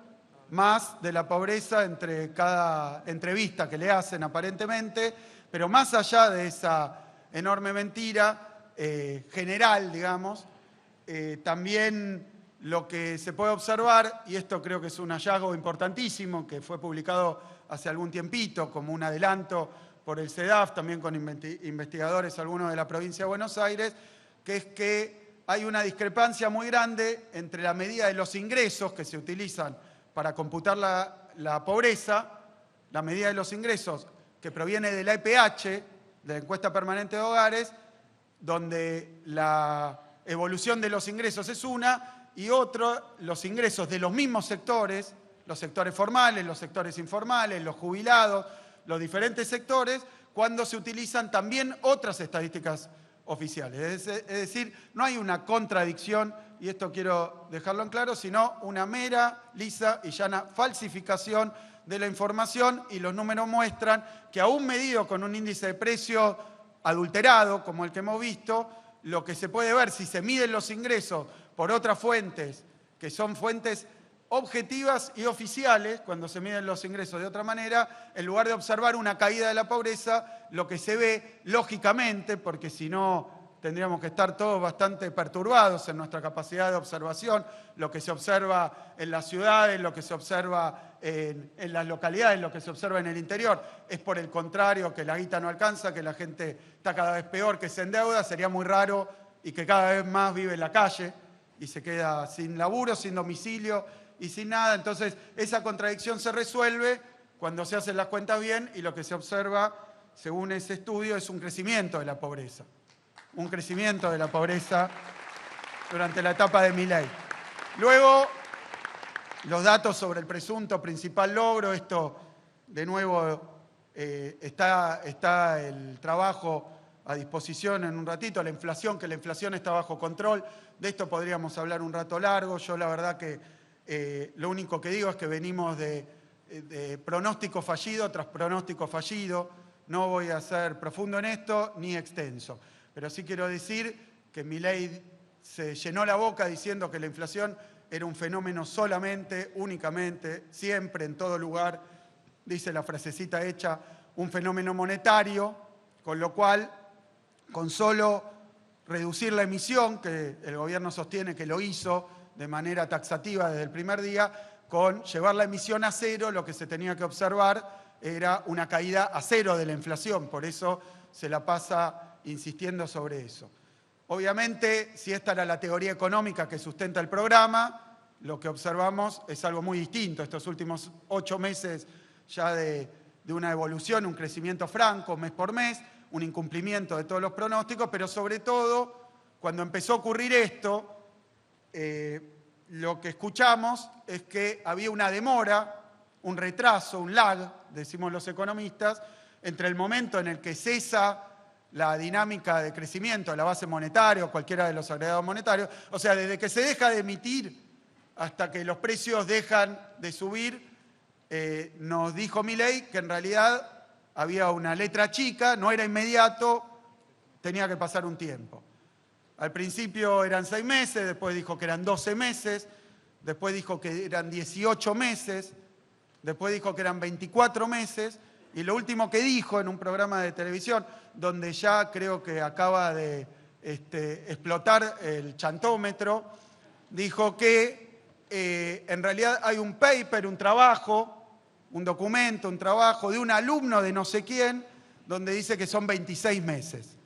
más de la pobreza entre cada entrevista que le hacen aparentemente, pero más allá de esa enorme mentira general, digamos, también lo que se puede observar, y esto creo que es un hallazgo importantísimo, que fue publicado hace algún tiempito como un adelanto por el CEDAF, también con investigadores, algunos de la provincia de Buenos Aires, que es que hay una discrepancia muy grande entre la medida de los ingresos que se utilizan para computar la pobreza, la medida de los ingresos que proviene de la EPH, de la Encuesta Permanente de Hogares, donde la evolución de los ingresos es una, y otro, los ingresos de los mismos sectores, los sectores formales, los sectores informales, los jubilados, los diferentes sectores, cuando se utilizan también otras estadísticas oficiales. Es decir, no hay una contradicción, y esto quiero dejarlo en claro, sino una mera, lisa y llana falsificación de la información, y los números muestran que aún medido con un índice de precio adulterado, como el que hemos visto, lo que se puede ver si se miden los ingresos por otras fuentes, que son fuentes objetivas y oficiales, cuando se miden los ingresos de otra manera, en lugar de observar una caída de la pobreza, lo que se ve lógicamente, porque si no tendríamos que estar todos bastante perturbados en nuestra capacidad de observación, lo que se observa en las ciudades, lo que se observa en las localidades, lo que se observa en el interior, es por el contrario, que la guita no alcanza, que la gente está cada vez peor, que se endeuda. Sería muy raro, y que cada vez más vive en la calle y se queda sin laburo, sin domicilio y sin nada. Entonces, esa contradicción se resuelve cuando se hacen las cuentas bien, y lo que se observa, según ese estudio, es un crecimiento de la pobreza. Un crecimiento de la pobreza durante la etapa de Milei. Luego, los datos sobre el presunto principal logro. Esto, de nuevo, está el trabajo a disposición en un ratito. La inflación, que la inflación está bajo control. De esto podríamos hablar un rato largo. Yo la verdad que lo único que digo es que venimos de pronóstico fallido tras pronóstico fallido. No voy a ser profundo en esto ni extenso. Pero sí quiero decir que Milei se llenó la boca diciendo que la inflación era un fenómeno solamente, únicamente, siempre, en todo lugar, dice la frasecita hecha, un fenómeno monetario, con lo cual, con solo reducir la emisión, que el gobierno sostiene que lo hizo de manera taxativa desde el primer día, con llevar la emisión a cero, lo que se tenía que observar era una caída a cero de la inflación. Por eso se la pasa insistiendo sobre eso. Obviamente, si esta era la teoría económica que sustenta el programa, lo que observamos es algo muy distinto. Estos últimos 8 meses ya de una evolución, un crecimiento franco mes por mes, un incumplimiento de todos los pronósticos, pero sobre todo, cuando empezó a ocurrir esto, lo que escuchamos es que había una demora, un retraso, un lag, decimos los economistas, entre el momento en el que cesa la dinámica de crecimiento de la base monetaria o cualquiera de los agregados monetarios, o sea, desde que se deja de emitir hasta que los precios dejan de subir, nos dijo Milei que en realidad había una letra chica, no era inmediato, tenía que pasar un tiempo. Al principio eran 6 meses, después dijo que eran 12 meses, después dijo que eran 18 meses, después dijo que eran 24 meses, y lo último que dijo en un programa de televisión, donde ya creo que acaba de explotar el chantómetro, dijo que en realidad hay un paper, un trabajo, un documento, un trabajo de un alumno de no sé quién, donde dice que son 26 meses.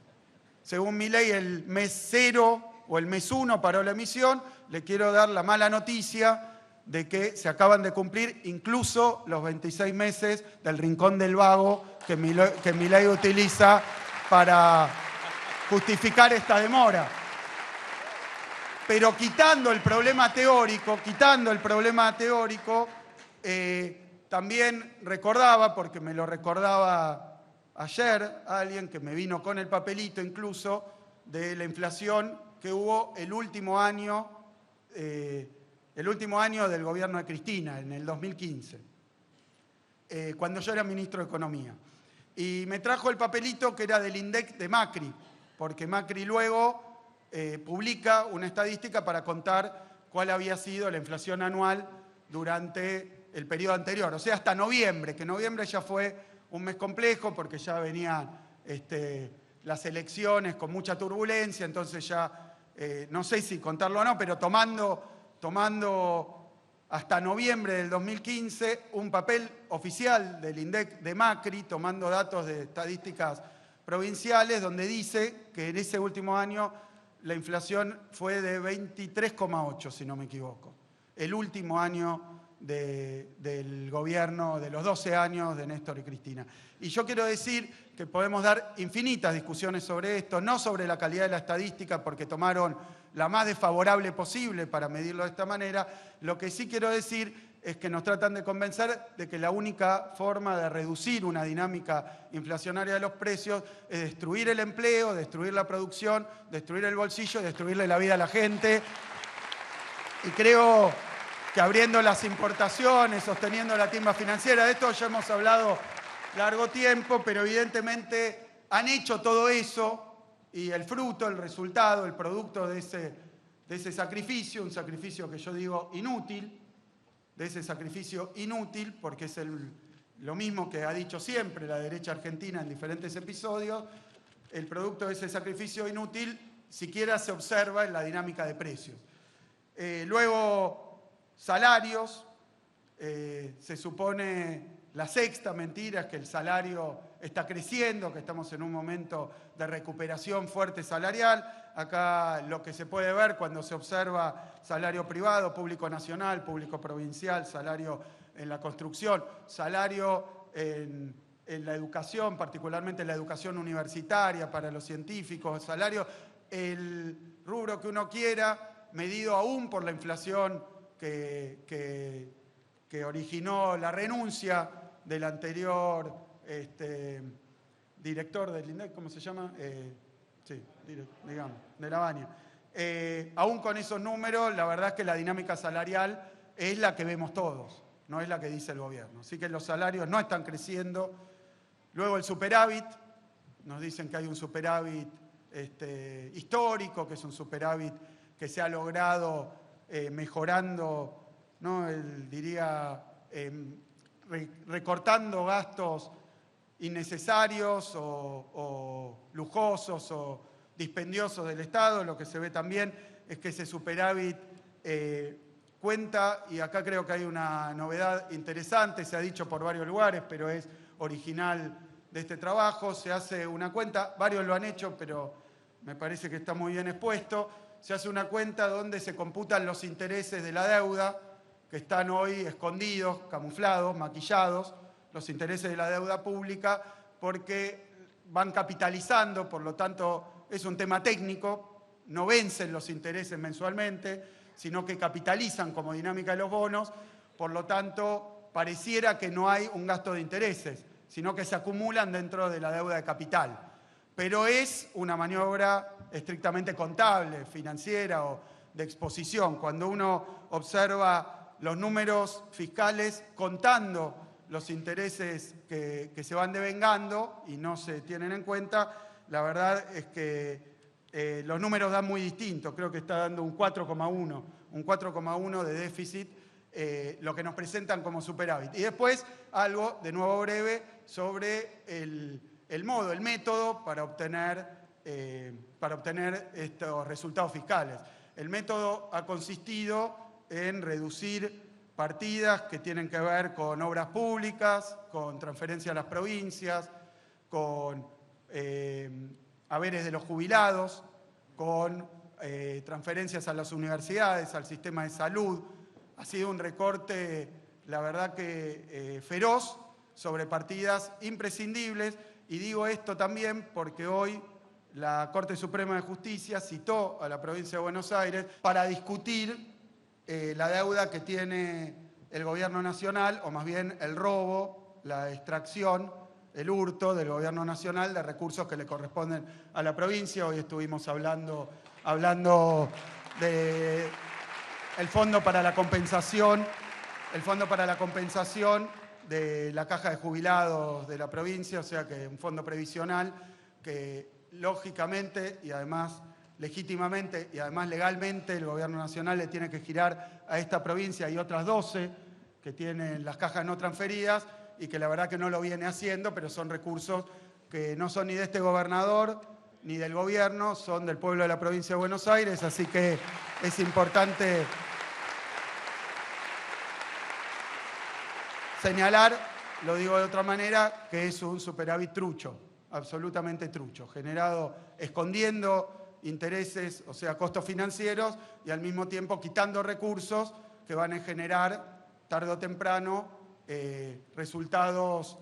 Según Milei, el mes 0 o el mes 1 paró la emisión. Le quiero dar la mala noticia de que se acaban de cumplir incluso los 26 meses del rincón del vago que Milei utiliza para justificar esta demora. Pero quitando el problema teórico, también recordaba, porque me lo recordaba ayer alguien que me vino con el papelito incluso, de la inflación que hubo el último año del gobierno de Cristina, en el 2015, cuando yo era ministro de Economía. Y me trajo el papelito que era del INDEC de Macri, porque Macri luego publica una estadística para contar cuál había sido la inflación anual durante el periodo anterior, o sea, hasta noviembre, que noviembre ya fue un mes complejo porque ya venían las elecciones con mucha turbulencia, entonces ya no sé si contarlo o no, pero tomando hasta noviembre del 2015 un papel oficial del INDEC de Macri, tomando datos de estadísticas provinciales, donde dice que en ese último año la inflación fue de 23,8, si no me equivoco. El último año del gobierno, de los 12 años de Néstor y Cristina. Y yo quiero decir que podemos dar infinitas discusiones sobre esto, no sobre la calidad de la estadística, porque tomaron la más desfavorable posible para medirlo de esta manera. Lo que sí quiero decir es que nos tratan de convencer de que la única forma de reducir una dinámica inflacionaria de los precios es destruir el empleo, destruir la producción, destruir el bolsillo y destruirle la vida a la gente. Y creo que abriendo las importaciones, sosteniendo la timba financiera, de esto ya hemos hablado largo tiempo, pero evidentemente han hecho todo eso y el fruto, el resultado, el producto de ese sacrificio, un sacrificio que yo digo inútil, de ese sacrificio inútil, porque es lo mismo que ha dicho siempre la derecha argentina en diferentes episodios, el producto de ese sacrificio inútil siquiera se observa en la dinámica de precios. Luego, salarios, se supone la sexta mentira es que el salario está creciendo, que estamos en un momento de recuperación fuerte salarial. Acá lo que se puede ver cuando se observa salario privado, público nacional, público provincial, salario en la construcción, salario en la educación, particularmente en la educación universitaria para los científicos, salario, el rubro que uno quiera, medido aún por la inflación que originó la renuncia del anterior director del INDEC, ¿cómo se llama? Digamos, de la Baña. Aún con esos números, la verdad es que la dinámica salarial es la que vemos todos, no es la que dice el gobierno. Así que los salarios no están creciendo. Luego el superávit, nos dicen que hay un superávit histórico, que es un superávit que se ha logrado mejorando, ¿no? Recortando gastos innecesarios o lujosos o dispendiosos del Estado. Lo que se ve también es que ese superávit cuenta, y acá creo que hay una novedad interesante, se ha dicho por varios lugares, pero es original de este trabajo, se hace una cuenta, varios lo han hecho, pero me parece que está muy bien expuesto. Se hace una cuenta donde se computan los intereses de la deuda, que están hoy escondidos, camuflados, maquillados, los intereses de la deuda pública, porque van capitalizando, por lo tanto es un tema técnico, no vencen los intereses mensualmente, sino que capitalizan como dinámica de los bonos, por lo tanto pareciera que no hay un gasto de intereses, sino que se acumulan dentro de la deuda de capital. Pero es una maniobra estrictamente contable, financiera o de exposición. Cuando uno observa los números fiscales contando los intereses que se van devengando y no se tienen en cuenta, la verdad es que los números dan muy distintos. Creo que está dando un 4,1 de déficit, lo que nos presentan como superávit. Y después algo, de nuevo breve, sobre el modo, el método para obtener estos resultados fiscales. El método ha consistido en reducir partidas que tienen que ver con obras públicas, con transferencia a las provincias, con haberes de los jubilados, con transferencias a las universidades, al sistema de salud. Ha sido un recorte, la verdad que feroz, sobre partidas imprescindibles. Y digo esto también porque hoy la Corte Suprema de Justicia citó a la provincia de Buenos Aires para discutir la deuda que tiene el gobierno nacional, o más bien el robo, la extracción, el hurto del gobierno nacional de recursos que le corresponden a la provincia. Hoy estuvimos hablando de el fondo para la compensación de la caja de jubilados de la provincia, o sea que un fondo previsional que lógicamente y además legítimamente y además legalmente el gobierno nacional le tiene que girar a esta provincia y otras 12 que tienen las cajas no transferidas y que la verdad que no lo viene haciendo, pero son recursos que no son ni de este gobernador ni del gobierno, son del pueblo de la provincia de Buenos Aires, así que es importante señalar, lo digo de otra manera, que es un superávit trucho, absolutamente trucho, generado escondiendo intereses, o sea, costos financieros, y al mismo tiempo quitando recursos que van a generar, tarde o temprano, resultados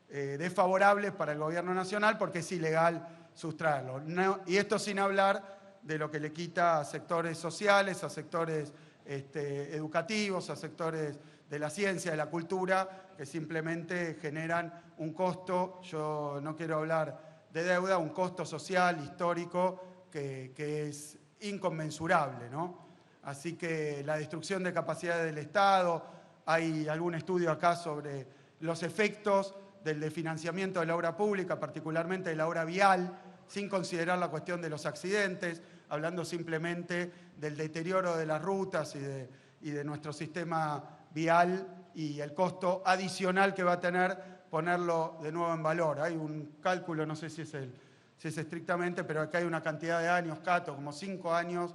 desfavorables para el gobierno nacional, porque es ilegal sustraerlo. Y esto sin hablar de lo que le quita a sectores sociales, a sectores educativos, a sectores de la ciencia, de la cultura, que simplemente generan un costo, yo no quiero hablar de deuda, un costo social, histórico, que es inconmensurable, ¿no? Así que la destrucción de capacidades del Estado, hay algún estudio acá sobre los efectos del desfinanciamiento de la obra pública, particularmente de la obra vial, sin considerar la cuestión de los accidentes, hablando simplemente del deterioro de las rutas y de nuestro sistema vial y el costo adicional que va a tener ponerlo de nuevo en valor. Hay un cálculo, no sé si es estrictamente, pero acá hay una cantidad de años, Cato, como 5 años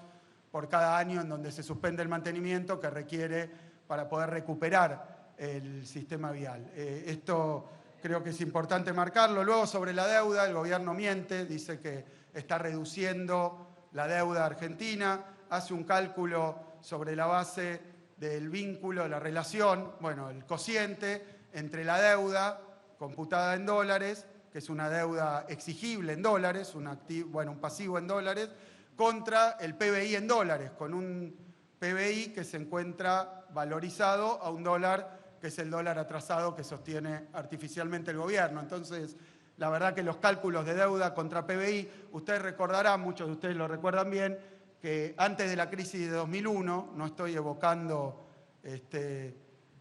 por cada año en donde se suspende el mantenimiento que requiere para poder recuperar el sistema vial. Esto creo que es importante marcarlo. Luego, sobre la deuda, el gobierno miente, dice que está reduciendo la deuda argentina, hace un cálculo sobre la base del vínculo, de la relación, bueno, el cociente entre la deuda computada en dólares, que es una deuda exigible en dólares, un pasivo en dólares, contra el PBI en dólares, con un PBI que se encuentra valorizado a un dólar, que es el dólar atrasado que sostiene artificialmente el gobierno. Entonces, la verdad que los cálculos de deuda contra PBI, ustedes recordarán, muchos de ustedes lo recuerdan bien, que antes de la crisis de 2001, no estoy evocando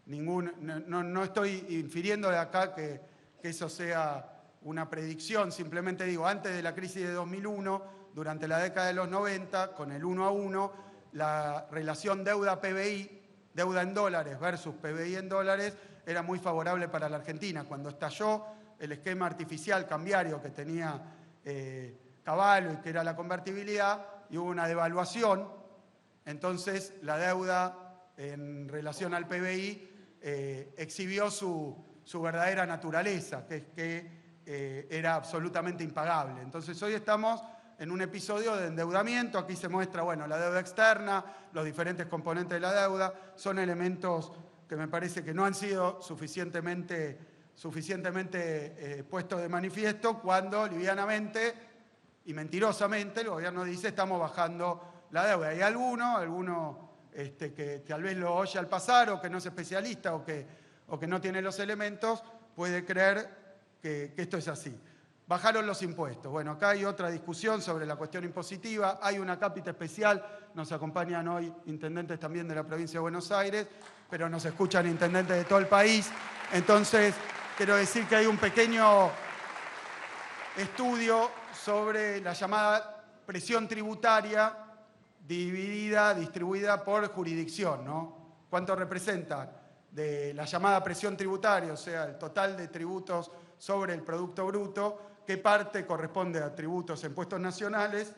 no estoy infiriendo de acá que eso sea una predicción, simplemente digo, antes de la crisis de 2001, durante la década de los 90, con el 1 a 1, la relación deuda-PBI, deuda en dólares versus PBI en dólares, era muy favorable para la Argentina. Cuando estalló el esquema artificial cambiario que tenía Cavallo y que era la convertibilidad, y hubo una devaluación, entonces la deuda en relación al PBI exhibió su verdadera naturaleza, que es que era absolutamente impagable. Entonces hoy estamos en un episodio de endeudamiento. Aquí se muestra, bueno, la deuda externa, los diferentes componentes de la deuda, son elementos que me parece que no han sido suficientemente puestos de manifiesto cuando livianamente y mentirosamente el gobierno dice estamos bajando la deuda. Hay alguno que tal vez lo oye al pasar o que no es especialista o que no tiene los elementos, puede creer que esto es así. bajaron los impuestos. Bueno, acá hay otra discusión sobre la cuestión impositiva, hay una cápita especial, nos acompañan hoy intendentes también de la provincia de Buenos Aires, pero nos escuchan intendentes de todo el país. Entonces, quiero decir que hay un pequeño estudio sobre la llamada presión tributaria distribuida por jurisdicción, ¿no? ¿Cuánto representa de la llamada presión tributaria, o sea, el total de tributos sobre el Producto Bruto? ¿Qué parte corresponde a tributos e impuestos nacionales?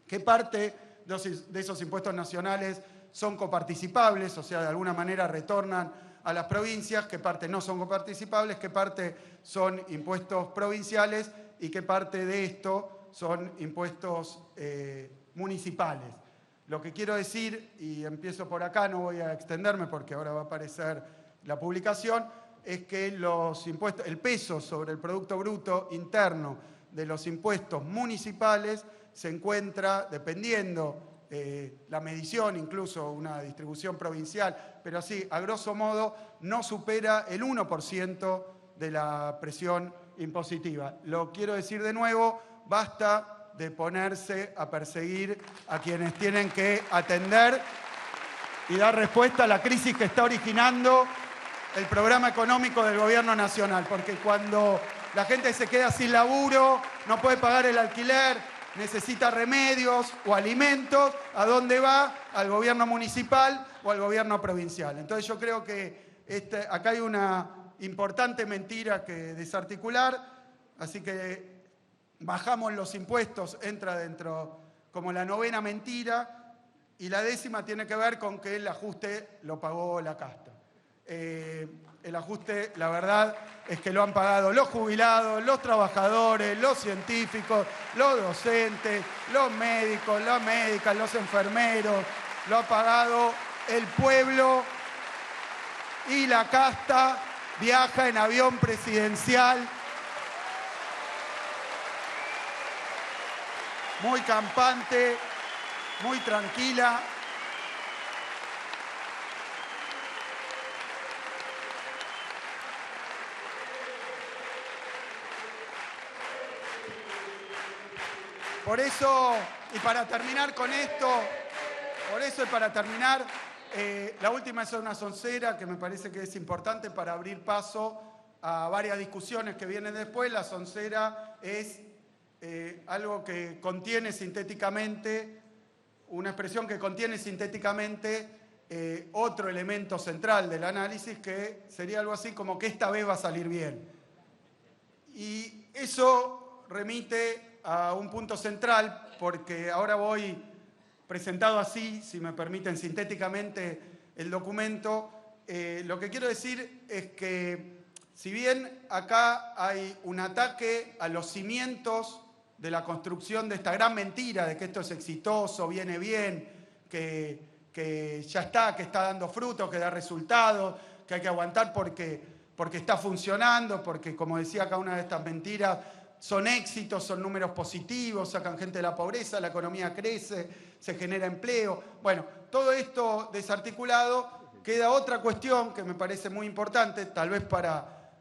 ¿Qué parte de esos impuestos nacionales son coparticipables, o sea, de alguna manera retornan a las provincias? ¿Qué parte no son coparticipables? ¿Qué parte son impuestos provinciales? ¿Y qué parte de esto son impuestos municipales? Lo que quiero decir, y empiezo por acá, no voy a extenderme porque ahora va a aparecer la publicación, es que los impuestos, el peso sobre el Producto Bruto interno de los impuestos municipales se encuentra, dependiendo la medición, incluso una distribución provincial, pero así, a grosso modo, no supera el 1% de la presión impositiva. Lo quiero decir de nuevo, basta de ponerse a perseguir a quienes tienen que atender y dar respuesta a la crisis que está originando el programa económico del Gobierno Nacional, porque cuando la gente se queda sin laburo, no puede pagar el alquiler, necesita remedios o alimentos, ¿a dónde va? Al gobierno municipal o al gobierno provincial. Entonces yo creo que acá hay una importante mentira que desarticular, así que bajamos los impuestos, entra dentro como la novena mentira, y la décima tiene que ver con que el ajuste lo pagó la casta. El ajuste, la verdad, es que lo han pagado los jubilados, los trabajadores, los científicos, los docentes, los médicos, las médicas, los enfermeros, lo ha pagado el pueblo, y la casta viaja en avión presidencial, muy campante, muy tranquila. Por eso, y para terminar con esto, la última es una soncera que me parece que es importante para abrir paso a varias discusiones que vienen después. La soncera es algo que contiene sintéticamente, una expresión que contiene sintéticamente otro elemento central del análisis, que sería algo así como que esta vez va a salir bien. Y eso remite a un punto central, porque ahora voy presentado así, si me permiten sintéticamente el documento. Lo que quiero decir es que si bien acá hay un ataque a los cimientos de la construcción de esta gran mentira de que esto es exitoso, viene bien, que ya está, que está dando frutos, que da resultados, que hay que aguantar porque está funcionando, porque, como decía acá una de estas mentiras, son éxitos, son números positivos, sacan gente de la pobreza, la economía crece, se genera empleo. Bueno, todo esto desarticulado, queda otra cuestión que me parece muy importante, tal vez para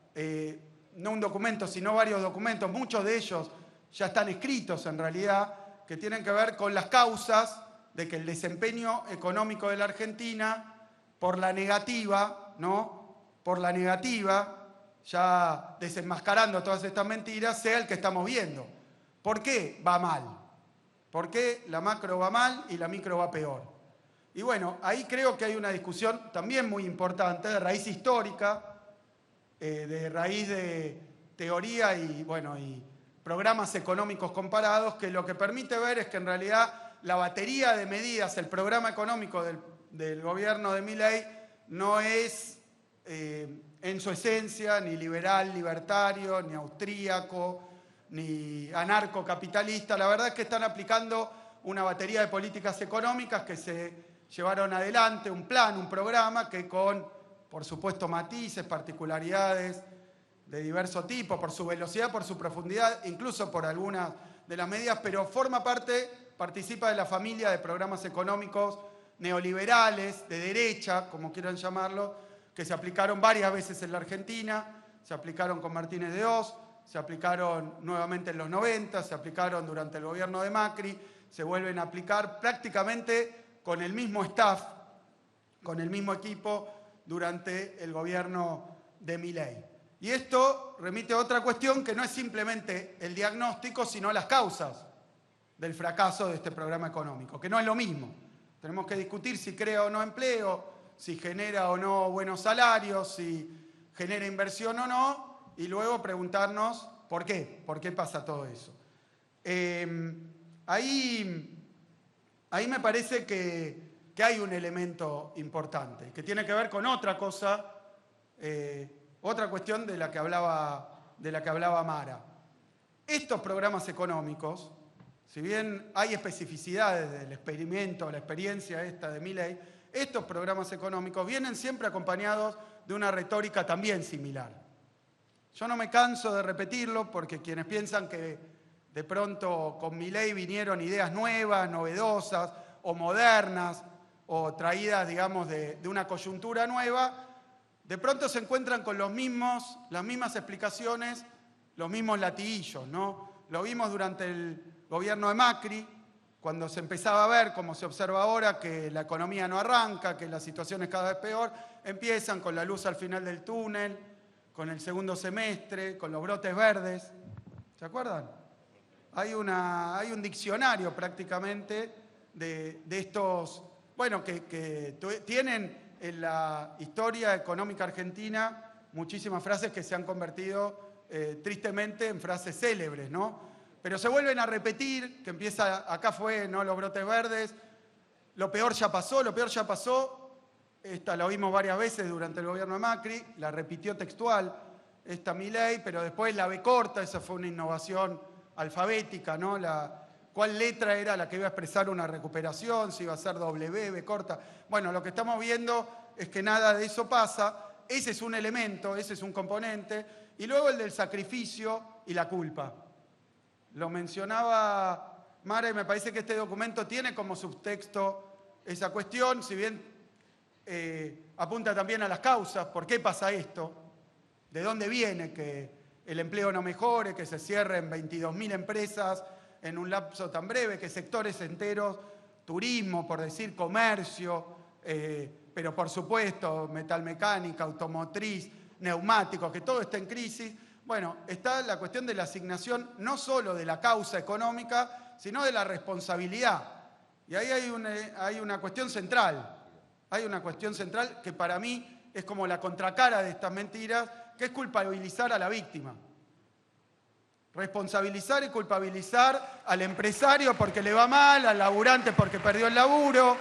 no un documento, sino varios documentos, muchos de ellos ya están escritos en realidad, que tienen que ver con las causas de que el desempeño económico de la Argentina, por la negativa, ¿no? Por la negativa, ya desenmascarando todas estas mentiras, sea el que estamos viendo. ¿Por qué va mal? ¿Por qué la macro va mal y la micro va peor? Y bueno, ahí creo que hay una discusión también muy importante, de raíz histórica, de raíz de teoría y programas económicos comparados, que lo que permite ver es que en realidad la batería de medidas, el programa económico del gobierno de Milei no es en su esencia ni liberal, libertario, ni austríaco, ni anarcocapitalista. La verdad es que están aplicando una batería de políticas económicas que se llevaron adelante, un plan, un programa que con, por supuesto, matices, particularidades de diverso tipo, por su velocidad, por su profundidad, incluso por algunas de las medidas, pero participa de la familia de programas económicos neoliberales, de derecha, como quieran llamarlo, que se aplicaron varias veces en la Argentina, se aplicaron con Martínez de Oz, se aplicaron nuevamente en los 90, se aplicaron durante el gobierno de Macri, se vuelven a aplicar prácticamente con el mismo staff, con el mismo equipo durante el gobierno de Milei. Y esto remite a otra cuestión que no es simplemente el diagnóstico, sino las causas del fracaso de este programa económico, que no es lo mismo. Tenemos que discutir si crea o no empleo, si genera o no buenos salarios, si genera inversión o no, y luego preguntarnos por qué pasa todo eso. Ahí me parece que hay un elemento importante, que tiene que ver con otra cosa, otra cuestión de la que hablaba Mara. Estos programas económicos, si bien hay especificidades del experimento, la experiencia esta de Milei, estos programas económicos vienen siempre acompañados de una retórica también similar. Yo no me canso de repetirlo porque quienes piensan que de pronto con Milei vinieron ideas nuevas, novedosas o modernas o traídas, digamos, de una coyuntura nueva, de pronto se encuentran con las mismas explicaciones, los mismos latiguillos, ¿no? Lo vimos durante el gobierno de Macri, cuando se empezaba a ver, como se observa ahora, que la economía no arranca, que la situación es cada vez peor, empiezan con la luz al final del túnel, con el segundo semestre, con los brotes verdes. ¿Se acuerdan? Hay un diccionario prácticamente de estos, bueno, que tienen en la historia económica argentina muchísimas frases que se han convertido tristemente en frases célebres, ¿no? Pero se vuelven a repetir, que empieza, acá fue, ¿no?, los brotes verdes, lo peor ya pasó, esta la oímos varias veces durante el gobierno de Macri, la repitió textual esta Milei, pero después la B corta, esa fue una innovación alfabética, ¿no? ¿Cuál letra era la que iba a expresar una recuperación? Si iba a ser W, B corta. Bueno, lo que estamos viendo es que nada de eso pasa, ese es un elemento, ese es un componente, y luego el del sacrificio y la culpa. Lo mencionaba Mara y me parece que este documento tiene como subtexto esa cuestión, si bien apunta también a las causas, ¿por qué pasa esto? ¿De dónde viene que el empleo no mejore, que se cierren 22.000 empresas en un lapso tan breve, que sectores enteros, turismo, por decir, comercio, pero por supuesto metalmecánica, automotriz, neumáticos, que todo está en crisis? Bueno, está la cuestión de la asignación no solo de la causa económica, sino de la responsabilidad. Y ahí hay una cuestión central. Hay una cuestión central que para mí es como la contracara de estas mentiras, que es culpabilizar a la víctima. Responsabilizar y culpabilizar al empresario porque le va mal, al laburante porque perdió el laburo,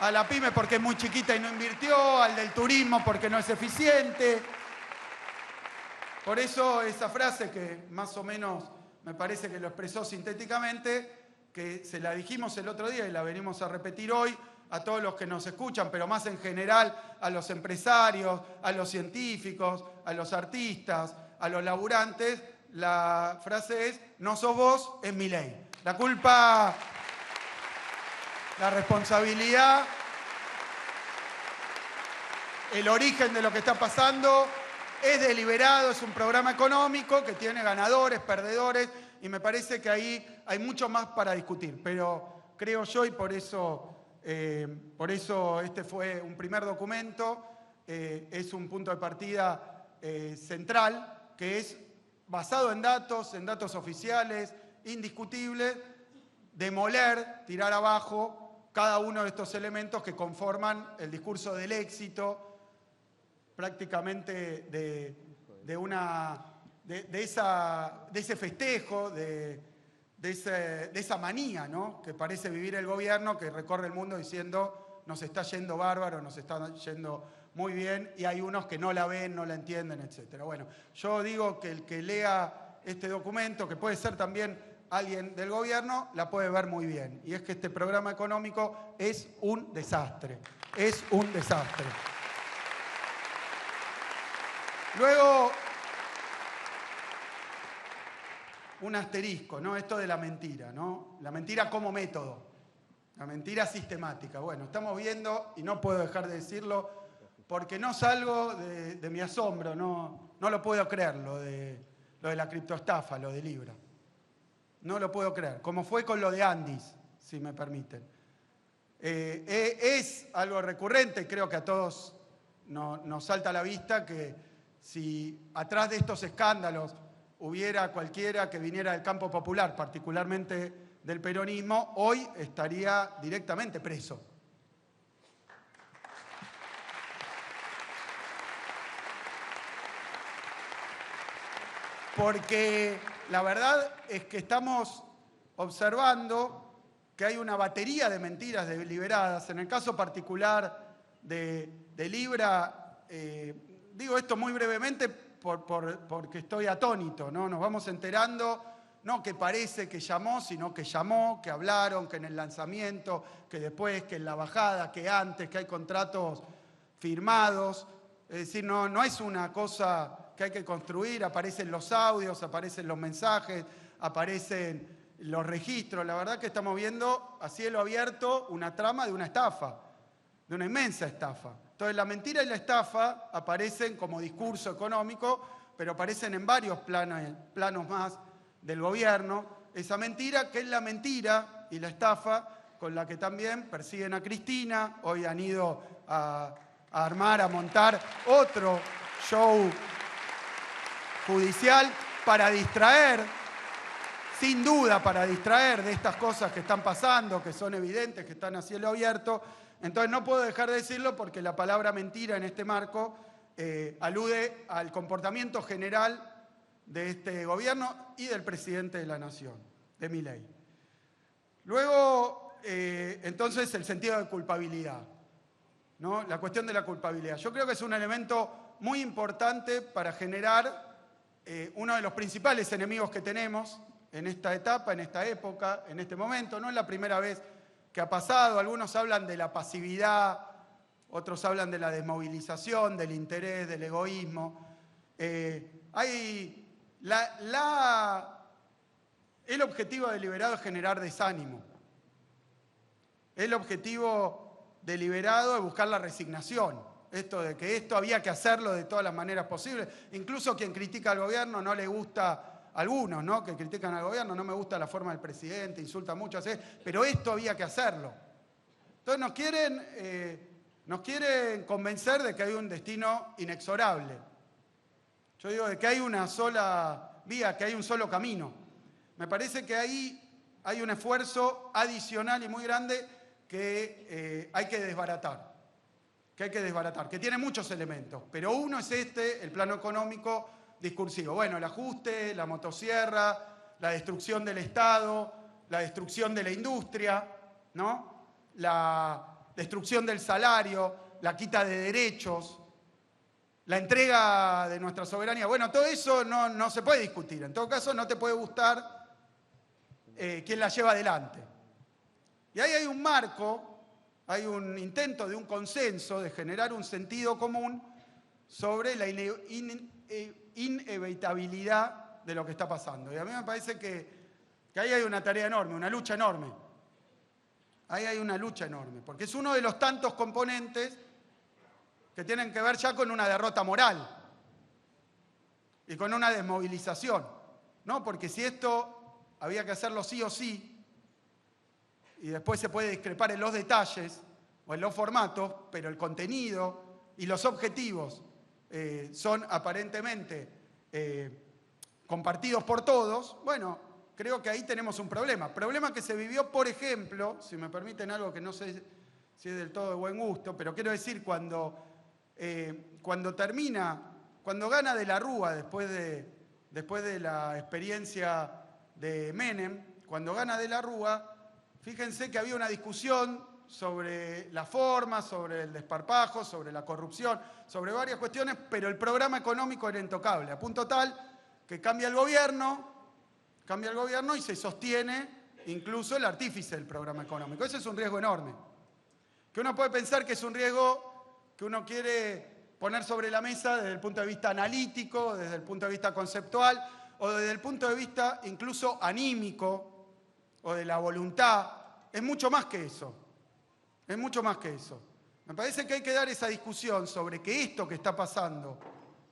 a la pyme porque es muy chiquita y no invirtió, al del turismo porque no es eficiente. Por eso esa frase que más o menos me parece que lo expresó sintéticamente, que se la dijimos el otro día y la venimos a repetir hoy a todos los que nos escuchan, pero más en general a los empresarios, a los científicos, a los artistas, a los laburantes, la frase es: no sos vos, es Milei. La culpa, la responsabilidad, el origen de lo que está pasando es deliberado, es un programa económico que tiene ganadores, perdedores, y me parece que ahí hay mucho más para discutir. Pero creo yo, y por eso este fue un primer documento, es un punto de partida central, que es basado en datos oficiales, indiscutibles, demoler, tirar abajo cada uno de estos elementos que conforman el discurso del éxito, prácticamente de ese festejo, de esa manía, ¿no?, que parece vivir el gobierno, que recorre el mundo diciendo nos está yendo bárbaro, nos está yendo muy bien, y hay unos que no la ven, no la entienden, etc. Bueno, yo digo que el que lea este documento, que puede ser también alguien del gobierno, la puede ver muy bien. Y es que este programa económico es un desastre. Es un desastre. Luego, un asterisco, ¿no? Esto de la mentira, ¿no? La mentira como método, la mentira sistemática. Bueno, estamos viendo, y no puedo dejar de decirlo, porque no salgo de mi asombro, no lo puedo creer, lo lo de la criptoestafa, lo de Libra. No lo puedo creer. Como fue con lo de Andis, si me permiten. Es algo recurrente, creo que a todos nos salta a la vista que si atrás de estos escándalos hubiera cualquiera que viniera del campo popular, particularmente del peronismo, hoy estaría directamente preso. Porque la verdad es que estamos observando que hay una batería de mentiras deliberadas. En el caso particular de Libra, digo esto muy brevemente porque estoy atónito, ¿no? Nos vamos enterando, no que parece que llamó, sino que llamó, que hablaron, que en el lanzamiento, que después, que en la bajada, que antes, que hay contratos firmados. Es decir, no es una cosa que hay que construir, aparecen los audios, aparecen los mensajes, aparecen los registros. La verdad que estamos viendo a cielo abierto una trama de una estafa, de una inmensa estafa. Entonces la mentira y la estafa aparecen como discurso económico, pero aparecen en varios planos más del gobierno. Esa mentira, que es la mentira y la estafa con la que también persiguen a Cristina. Hoy han ido a armar, a montar otro show judicial para distraer, sin duda para distraer de estas cosas que están pasando, que son evidentes, que están a cielo abierto. Entonces no puedo dejar de decirlo porque la palabra mentira en este marco alude al comportamiento general de este gobierno y del presidente de la Nación, de Milei. Luego, entonces, el sentido de culpabilidad, ¿no? La cuestión de la culpabilidad. Yo creo que es un elemento muy importante para generar uno de los principales enemigos que tenemos en esta etapa, en esta época, en este momento. No es la primera vez que ha pasado. Algunos hablan de la pasividad, otros hablan de la desmovilización, del interés, del egoísmo. El objetivo deliberado es generar desánimo. El objetivo deliberado es buscar la resignación. Esto de que esto había que hacerlo de todas las maneras posibles. Incluso quien critica al gobierno no le gusta. Algunos, ¿no?, que critican al gobierno, no me gusta la forma del presidente, insulta mucho, pero esto había que hacerlo. Entonces nos quieren convencer de que hay un destino inexorable. Yo digo de que hay una sola vía, que hay un solo camino. Me parece que ahí hay un esfuerzo adicional y muy grande que hay que desbaratar. Que tiene muchos elementos, pero uno es el plano económico discursivo. Bueno, el ajuste, la motosierra, la destrucción del Estado, la destrucción de la industria, ¿no? La destrucción del salario, la quita de derechos, la entrega de nuestra soberanía. Bueno, todo eso no se puede discutir. En todo caso, no te puede gustar quién la lleva adelante. Y ahí hay un marco, hay un intento de un consenso, de generar un sentido común sobre la inevitabilidad de lo que está pasando. Y a mí me parece que ahí hay una tarea enorme, una lucha enorme. Ahí hay una lucha enorme, porque es uno de los tantos componentes que tienen que ver ya con una derrota moral y con una desmovilización, ¿no? Porque si esto había que hacerlo sí o sí, y después se puede discrepar en los detalles o en los formatos, pero el contenido y los objetivos son aparentemente compartidos por todos, bueno, creo que ahí tenemos un problema. Problema que se vivió, por ejemplo, si me permiten algo que no sé si es del todo de buen gusto, pero quiero decir, cuando gana De la Rúa después de la experiencia de Menem, cuando gana De la Rúa, fíjense que había una discusión sobre la forma, sobre el desparpajo, sobre la corrupción, sobre varias cuestiones, pero el programa económico era intocable, a punto tal que cambia el gobierno y se sostiene incluso el artífice del programa económico. Ese es un riesgo enorme, que uno puede pensar que es un riesgo que uno quiere poner sobre la mesa desde el punto de vista analítico, desde el punto de vista conceptual, o desde el punto de vista incluso anímico, o de la voluntad. Es mucho más que eso. Es mucho más que eso. Me parece que hay que dar esa discusión sobre que esto que está pasando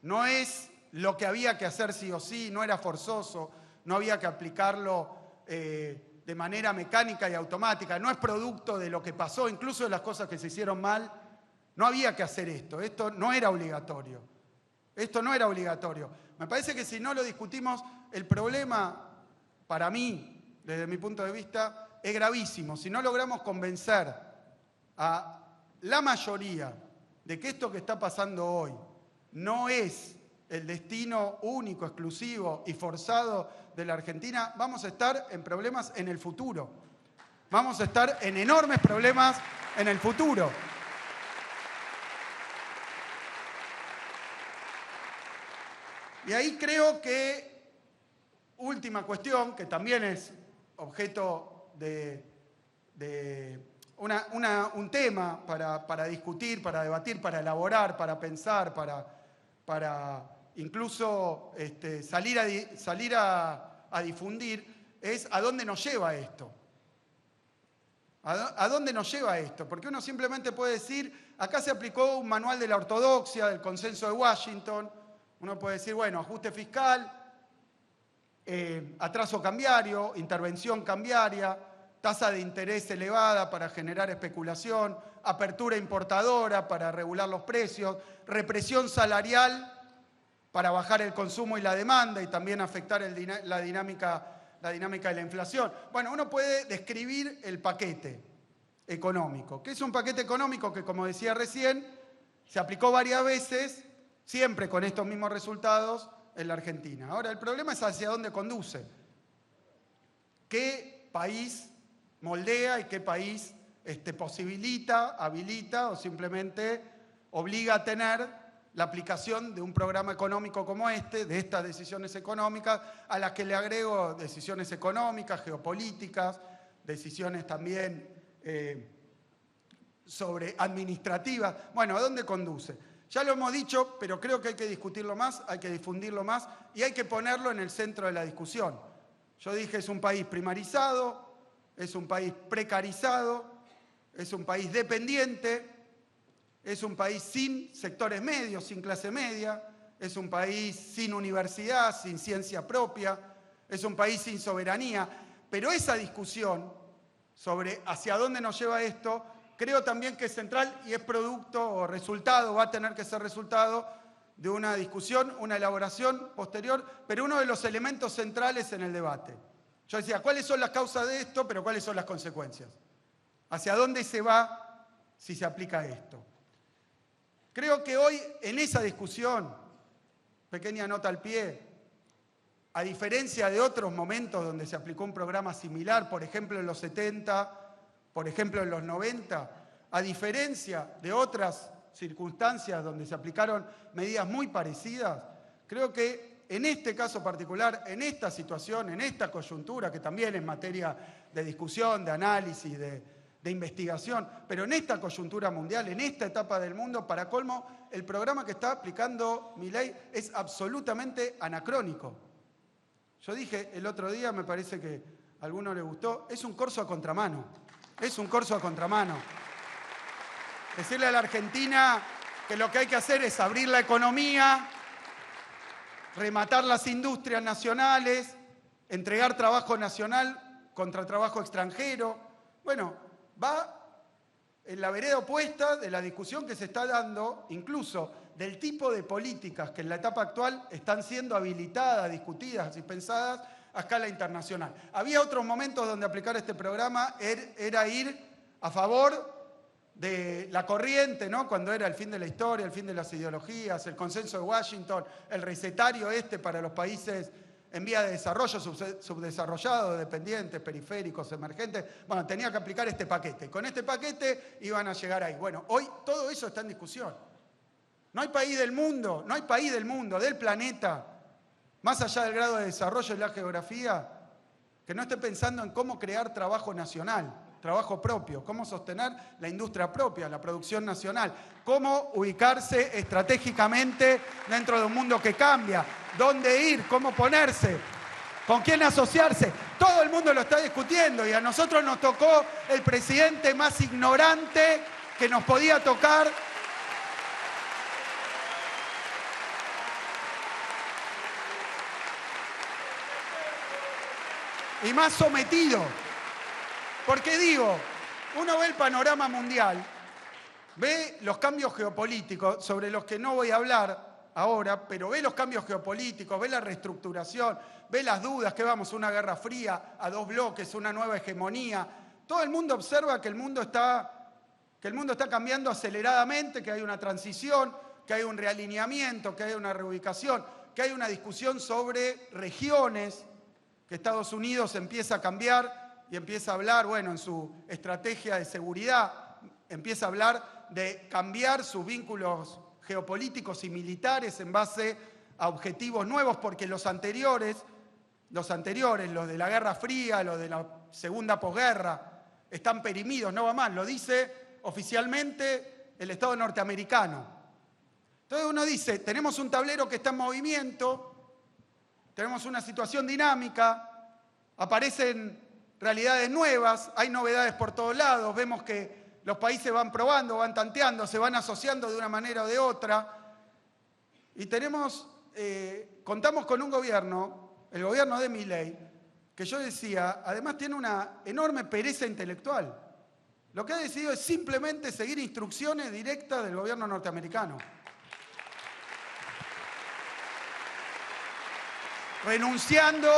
no es lo que había que hacer sí o sí, no era forzoso, no había que aplicarlo de manera mecánica y automática, no es producto de lo que pasó, incluso de las cosas que se hicieron mal, no había que hacer esto no era obligatorio. Esto no era obligatorio. Me parece que si no lo discutimos, el problema, para mí, desde mi punto de vista, es gravísimo. Si no logramos convencer a la mayoría de que esto que está pasando hoy no es el destino único, exclusivo y forzado de la Argentina, vamos a estar en problemas en el futuro. Vamos a estar en enormes problemas en el futuro. Y ahí creo que, última cuestión, que también es objeto de un tema para discutir, para debatir, para elaborar, para pensar, para incluso salir a difundir, es a dónde nos lleva esto. ¿A dónde nos lleva esto? Porque uno simplemente puede decir, acá se aplicó un manual de la ortodoxia, del consenso de Washington. Uno puede decir, bueno, ajuste fiscal, atraso cambiario, intervención cambiaria, tasa de interés elevada para generar especulación, apertura importadora para regular los precios, represión salarial para bajar el consumo y la demanda y también afectar la dinámica de la inflación. Bueno, uno puede describir el paquete económico, que es un paquete económico que, como decía recién, se aplicó varias veces, siempre con estos mismos resultados en la Argentina. Ahora, el problema es hacia dónde conduce. ¿Qué país moldea y qué país posibilita, habilita o simplemente obliga a tener la aplicación de un programa económico como de estas decisiones económicas, a las que le agrego decisiones económicas, geopolíticas, decisiones también sobre administrativas? Bueno, ¿a dónde conduce? Ya lo hemos dicho, pero creo que hay que discutirlo más, hay que difundirlo más y hay que ponerlo en el centro de la discusión. Yo dije, es un país primarizado, es un país precarizado, es un país dependiente, es un país sin sectores medios, sin clase media, es un país sin universidad, sin ciencia propia, es un país sin soberanía. Pero esa discusión sobre hacia dónde nos lleva esto, creo también que es central y es producto o resultado, va a tener que ser resultado de una discusión, una elaboración posterior, pero uno de los elementos centrales en el debate. Yo decía, ¿cuáles son las causas de esto, pero cuáles son las consecuencias? ¿Hacia dónde se va si se aplica esto? Creo que hoy, en esa discusión, pequeña nota al pie, a diferencia de otros momentos donde se aplicó un programa similar, por ejemplo en los 70, por ejemplo en los 90, a diferencia de otras circunstancias donde se aplicaron medidas muy parecidas, creo que en este caso particular, en esta situación, en esta coyuntura, que también es materia de discusión, de análisis, de investigación, pero en esta coyuntura mundial, en esta etapa del mundo, para colmo, el programa que está aplicando Milei es absolutamente anacrónico. Yo dije el otro día, me parece que a alguno le gustó, es un corso a contramano. Es un corso a contramano. Decirle a la Argentina que lo que hay que hacer es abrir la economía, rematar las industrias nacionales, entregar trabajo nacional contra trabajo extranjero. Bueno, va en la vereda opuesta de la discusión que se está dando, incluso del tipo de políticas que en la etapa actual están siendo habilitadas, discutidas y pensadas a escala internacional. Había otros momentos donde aplicar este programa era ir a favor de la corriente, ¿no? Cuando era el fin de la historia, el fin de las ideologías, el consenso de Washington, el recetario para los países en vía de desarrollo, subdesarrollados, dependientes, periféricos, emergentes. Bueno, tenía que aplicar este paquete. Con este paquete iban a llegar ahí. Bueno, hoy todo eso está en discusión. No hay país del mundo, del planeta, más allá del grado de desarrollo y la geografía, que no esté pensando en cómo crear trabajo nacional, trabajo propio, cómo sostener la industria propia, la producción nacional, cómo ubicarse estratégicamente dentro de un mundo que cambia, dónde ir, cómo ponerse, con quién asociarse. Todo el mundo lo está discutiendo y a nosotros nos tocó el presidente más ignorante que nos podía tocar. y más sometido. Porque digo, uno ve el panorama mundial, ve los cambios geopolíticos, sobre los que no voy a hablar ahora, pero ve los cambios geopolíticos, ve la reestructuración, ve las dudas, que vamos a una guerra fría, a dos bloques, una nueva hegemonía. Todo el mundo observa que el mundo está cambiando aceleradamente, que hay una transición, que hay un realineamiento, que hay una reubicación, que hay una discusión sobre regiones, que Estados Unidos empieza a cambiar y empieza a hablar, bueno, en su estrategia de seguridad, empieza a hablar de cambiar sus vínculos geopolíticos y militares en base a objetivos nuevos, porque los anteriores, los de la Guerra Fría, los de la Segunda Posguerra, están perimidos, no va más, lo dice oficialmente el Estado norteamericano. Entonces uno dice, tenemos un tablero que está en movimiento, tenemos una situación dinámica, aparecen realidades nuevas, hay novedades por todos lados, vemos que los países van probando, van tanteando, se van asociando de una manera o de otra. Y contamos con un gobierno, el gobierno de Milei, que yo decía, además tiene una enorme pereza intelectual. Lo que ha decidido es simplemente seguir instrucciones directas del gobierno norteamericano. Renunciando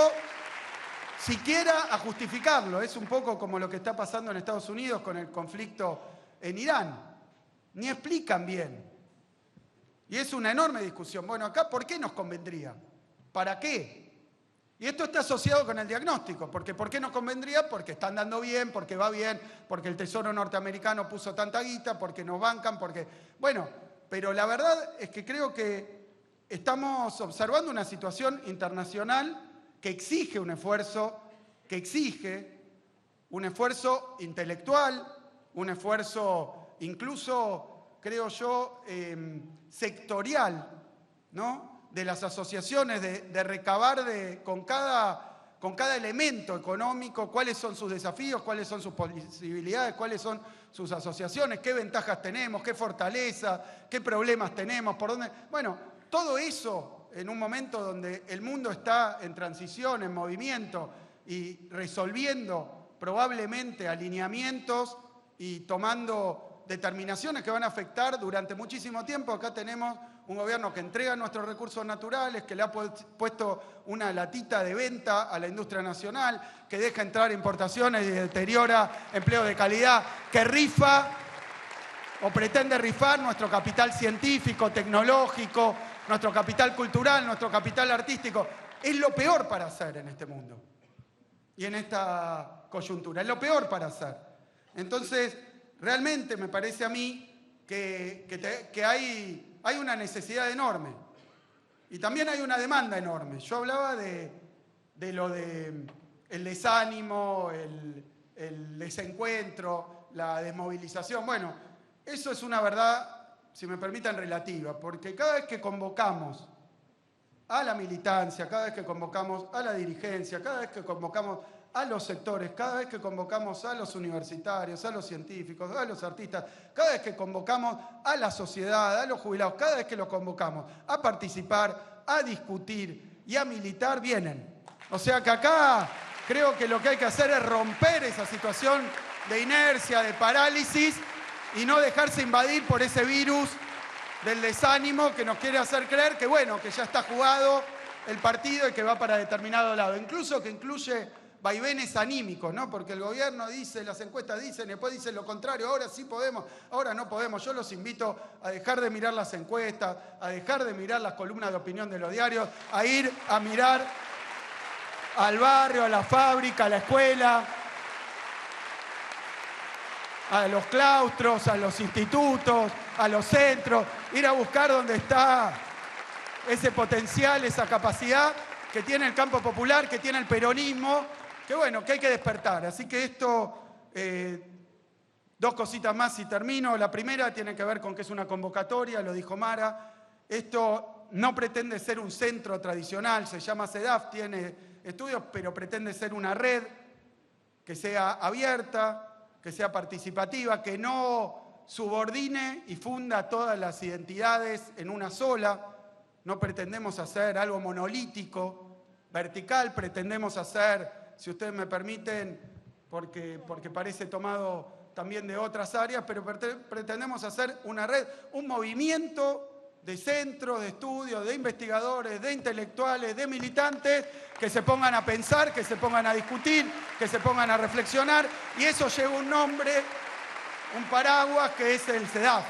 siquiera a justificarlo. Es un poco como lo que está pasando en Estados Unidos con el conflicto en Irán. Ni explican bien. Y es una enorme discusión. Bueno, acá, ¿por qué nos convendría? ¿Para qué? Y esto está asociado con el diagnóstico. Porque ¿por qué nos convendría? Porque están dando bien, porque va bien, porque el Tesoro norteamericano puso tanta guita, porque nos bancan, porque... Bueno, pero la verdad es que creo que estamos observando una situación internacional que exige un esfuerzo intelectual, un esfuerzo incluso, creo yo, sectorial, ¿no? De las asociaciones, de recabar con cada elemento económico cuáles son sus desafíos, cuáles son sus posibilidades, cuáles son sus asociaciones, qué ventajas tenemos, qué fortaleza, qué problemas tenemos, por dónde... Bueno, todo eso en un momento donde el mundo está en transición, en movimiento y resolviendo probablemente alineamientos y tomando determinaciones que van a afectar durante muchísimo tiempo. Acá tenemos un gobierno que entrega nuestros recursos naturales, que le ha puesto una latita de venta a la industria nacional, que deja entrar importaciones y deteriora empleo de calidad, que rifa o pretende rifar nuestro capital científico, tecnológico, nuestro capital cultural, nuestro capital artístico. Es lo peor para hacer en este mundo y en esta coyuntura. Es lo peor para hacer. Entonces, realmente me parece a mí que hay una necesidad enorme y también hay una demanda enorme. Yo hablaba de lo de el desánimo, el desencuentro, la desmovilización. Bueno, eso es una verdad, si me permiten, relativa, porque cada vez que convocamos a la militancia, cada vez que convocamos a la dirigencia, cada vez que convocamos a los sectores, cada vez que convocamos a los universitarios, a los científicos, a los artistas, cada vez que convocamos a la sociedad, a los jubilados, cada vez que los convocamos a participar, a discutir y a militar, vienen. O sea que acá creo que lo que hay que hacer es romper esa situación de inercia, de parálisis, y no dejarse invadir por ese virus del desánimo que nos quiere hacer creer que, bueno, que ya está jugado el partido y que va para determinado lado. Incluso que incluye vaivenes anímicos, ¿no? Porque el gobierno dice, las encuestas dicen, después dicen lo contrario, ahora sí podemos, ahora no podemos. Yo los invito a dejar de mirar las encuestas, a dejar de mirar las columnas de opinión de los diarios, a ir a mirar al barrio, a la fábrica, a la escuela, a los claustros, a los institutos, a los centros, ir a buscar dónde está ese potencial, esa capacidad que tiene el campo popular, que tiene el peronismo, que bueno, que hay que despertar. Así que esto, dos cositas más y termino. La primera tiene que ver con que es una convocatoria, lo dijo Mara. Esto no pretende ser un centro tradicional, se llama CEDAF, tiene estudios, pero pretende ser una red que sea abierta, que sea participativa, que no subordine y funda todas las identidades en una sola. No pretendemos hacer algo monolítico, vertical, pretendemos hacer si ustedes me permiten, porque parece tomado también de otras áreas, pero pretendemos hacer una red, un movimiento de centros, de estudios, de investigadores, de intelectuales, de militantes, que se pongan a pensar, que se pongan a discutir, que se pongan a reflexionar, y eso lleva un nombre, un paraguas, que es el CEDAF.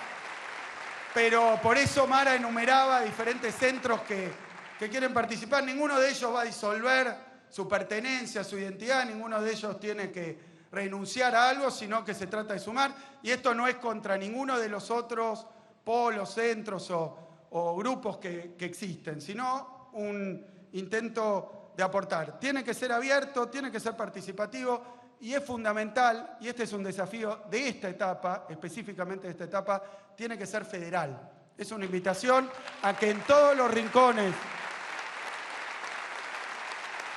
Pero por eso Mara enumeraba diferentes centros que quieren participar. Ninguno de ellos va a disolver su pertenencia, su identidad, ninguno de ellos tiene que renunciar a algo, sino que se trata de sumar. Y esto no es contra ninguno de los otros polos, centros o grupos que existen, sino un intento de aportar. Tiene que ser abierto, tiene que ser participativo y es fundamental, y este es un desafío de esta etapa, específicamente de esta etapa, tiene que ser federal. Es una invitación a que en todos los rincones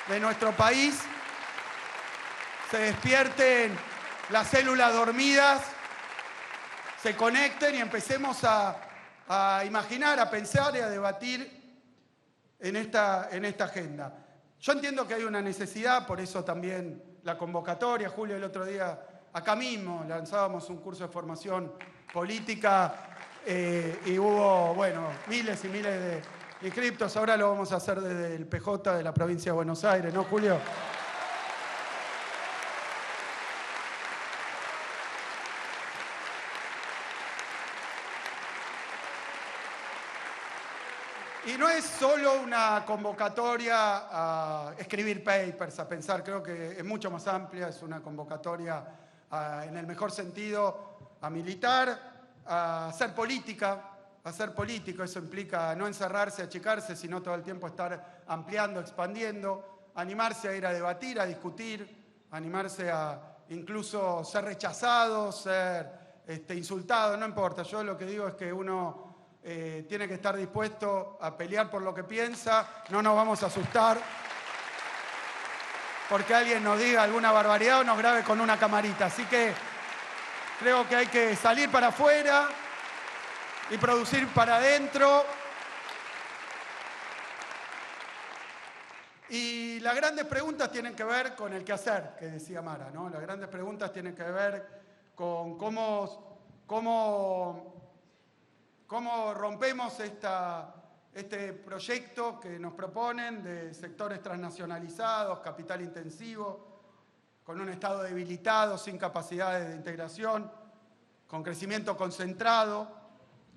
de nuestro país se despierten las células dormidas, se conecten y empecemos a imaginar, a pensar y a debatir en esta agenda. Yo entiendo que hay una necesidad, por eso también la convocatoria. Julio, el otro día, acá mismo, lanzábamos un curso de formación política y hubo, bueno, miles y miles de inscriptos. Ahora lo vamos a hacer desde el PJ de la provincia de Buenos Aires, ¿no, Julio? Y no es solo una convocatoria a escribir papers, a pensar, creo que es mucho más amplia, es una convocatoria en el mejor sentido a militar, a hacer política, eso implica no encerrarse, achicarse, sino todo el tiempo estar ampliando, expandiendo, animarse a ir a debatir, a discutir, animarse a incluso ser rechazado, ser insultado, no importa. Yo lo que digo es que uno tiene que estar dispuesto a pelear por lo que piensa, no nos vamos a asustar porque alguien nos diga alguna barbaridad o nos grabe con una camarita. Así que creo que hay que salir para afuera y producir para adentro. Y las grandes preguntas tienen que ver con el qué hacer, que decía Mara, ¿no? Las grandes preguntas tienen que ver con cómo rompemos este proyecto que nos proponen de sectores transnacionalizados, capital intensivo, con un Estado debilitado, sin capacidades de integración, con crecimiento concentrado,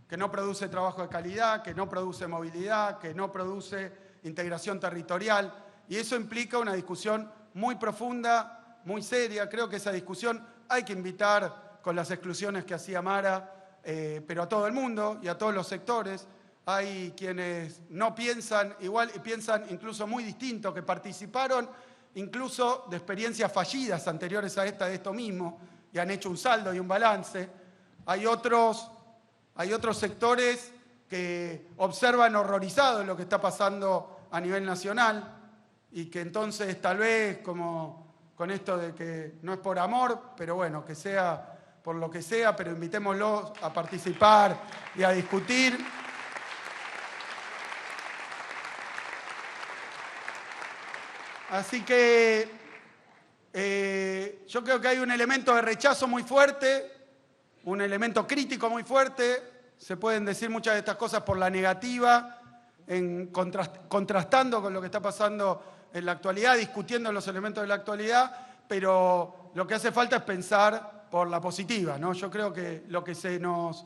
que no produce trabajo de calidad, que no produce movilidad, que no produce integración territorial. Y eso implica una discusión muy profunda, muy seria. Creo que esa discusión hay que invitar con las exclusiones que hacía Mara, pero a todo el mundo y a todos los sectores. Hay quienes no piensan igual y piensan incluso muy distinto, que participaron incluso de experiencias fallidas anteriores a esta de esto mismo y han hecho un saldo y un balance. Hay otros sectores que observan horrorizados lo que está pasando a nivel nacional y que entonces tal vez, como con esto de que no es por amor, pero bueno, que sea por lo que sea, pero invitémoslos a participar y a discutir. Así que yo creo que hay un elemento de rechazo muy fuerte, un elemento crítico muy fuerte. Se pueden decir muchas de estas cosas por la negativa, contrastando con lo que está pasando en la actualidad, discutiendo los elementos de la actualidad, pero lo que hace falta es pensar por la positiva, ¿no? Yo creo que lo que se nos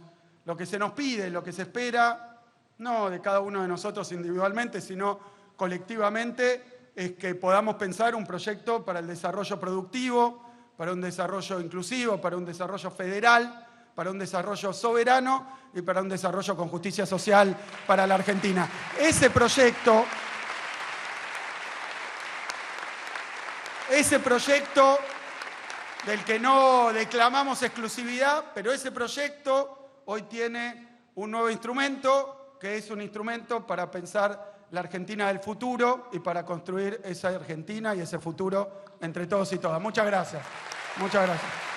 pide, lo que se espera, no de cada uno de nosotros individualmente, sino colectivamente, es que podamos pensar un proyecto para el desarrollo productivo, para un desarrollo inclusivo, para un desarrollo federal, para un desarrollo soberano y para un desarrollo con justicia social para la Argentina. Ese proyecto del que no declamamos exclusividad, pero ese proyecto hoy tiene un nuevo instrumento, que es un instrumento para pensar la Argentina del futuro y para construir esa Argentina y ese futuro entre todos y todas. Muchas gracias. Muchas gracias.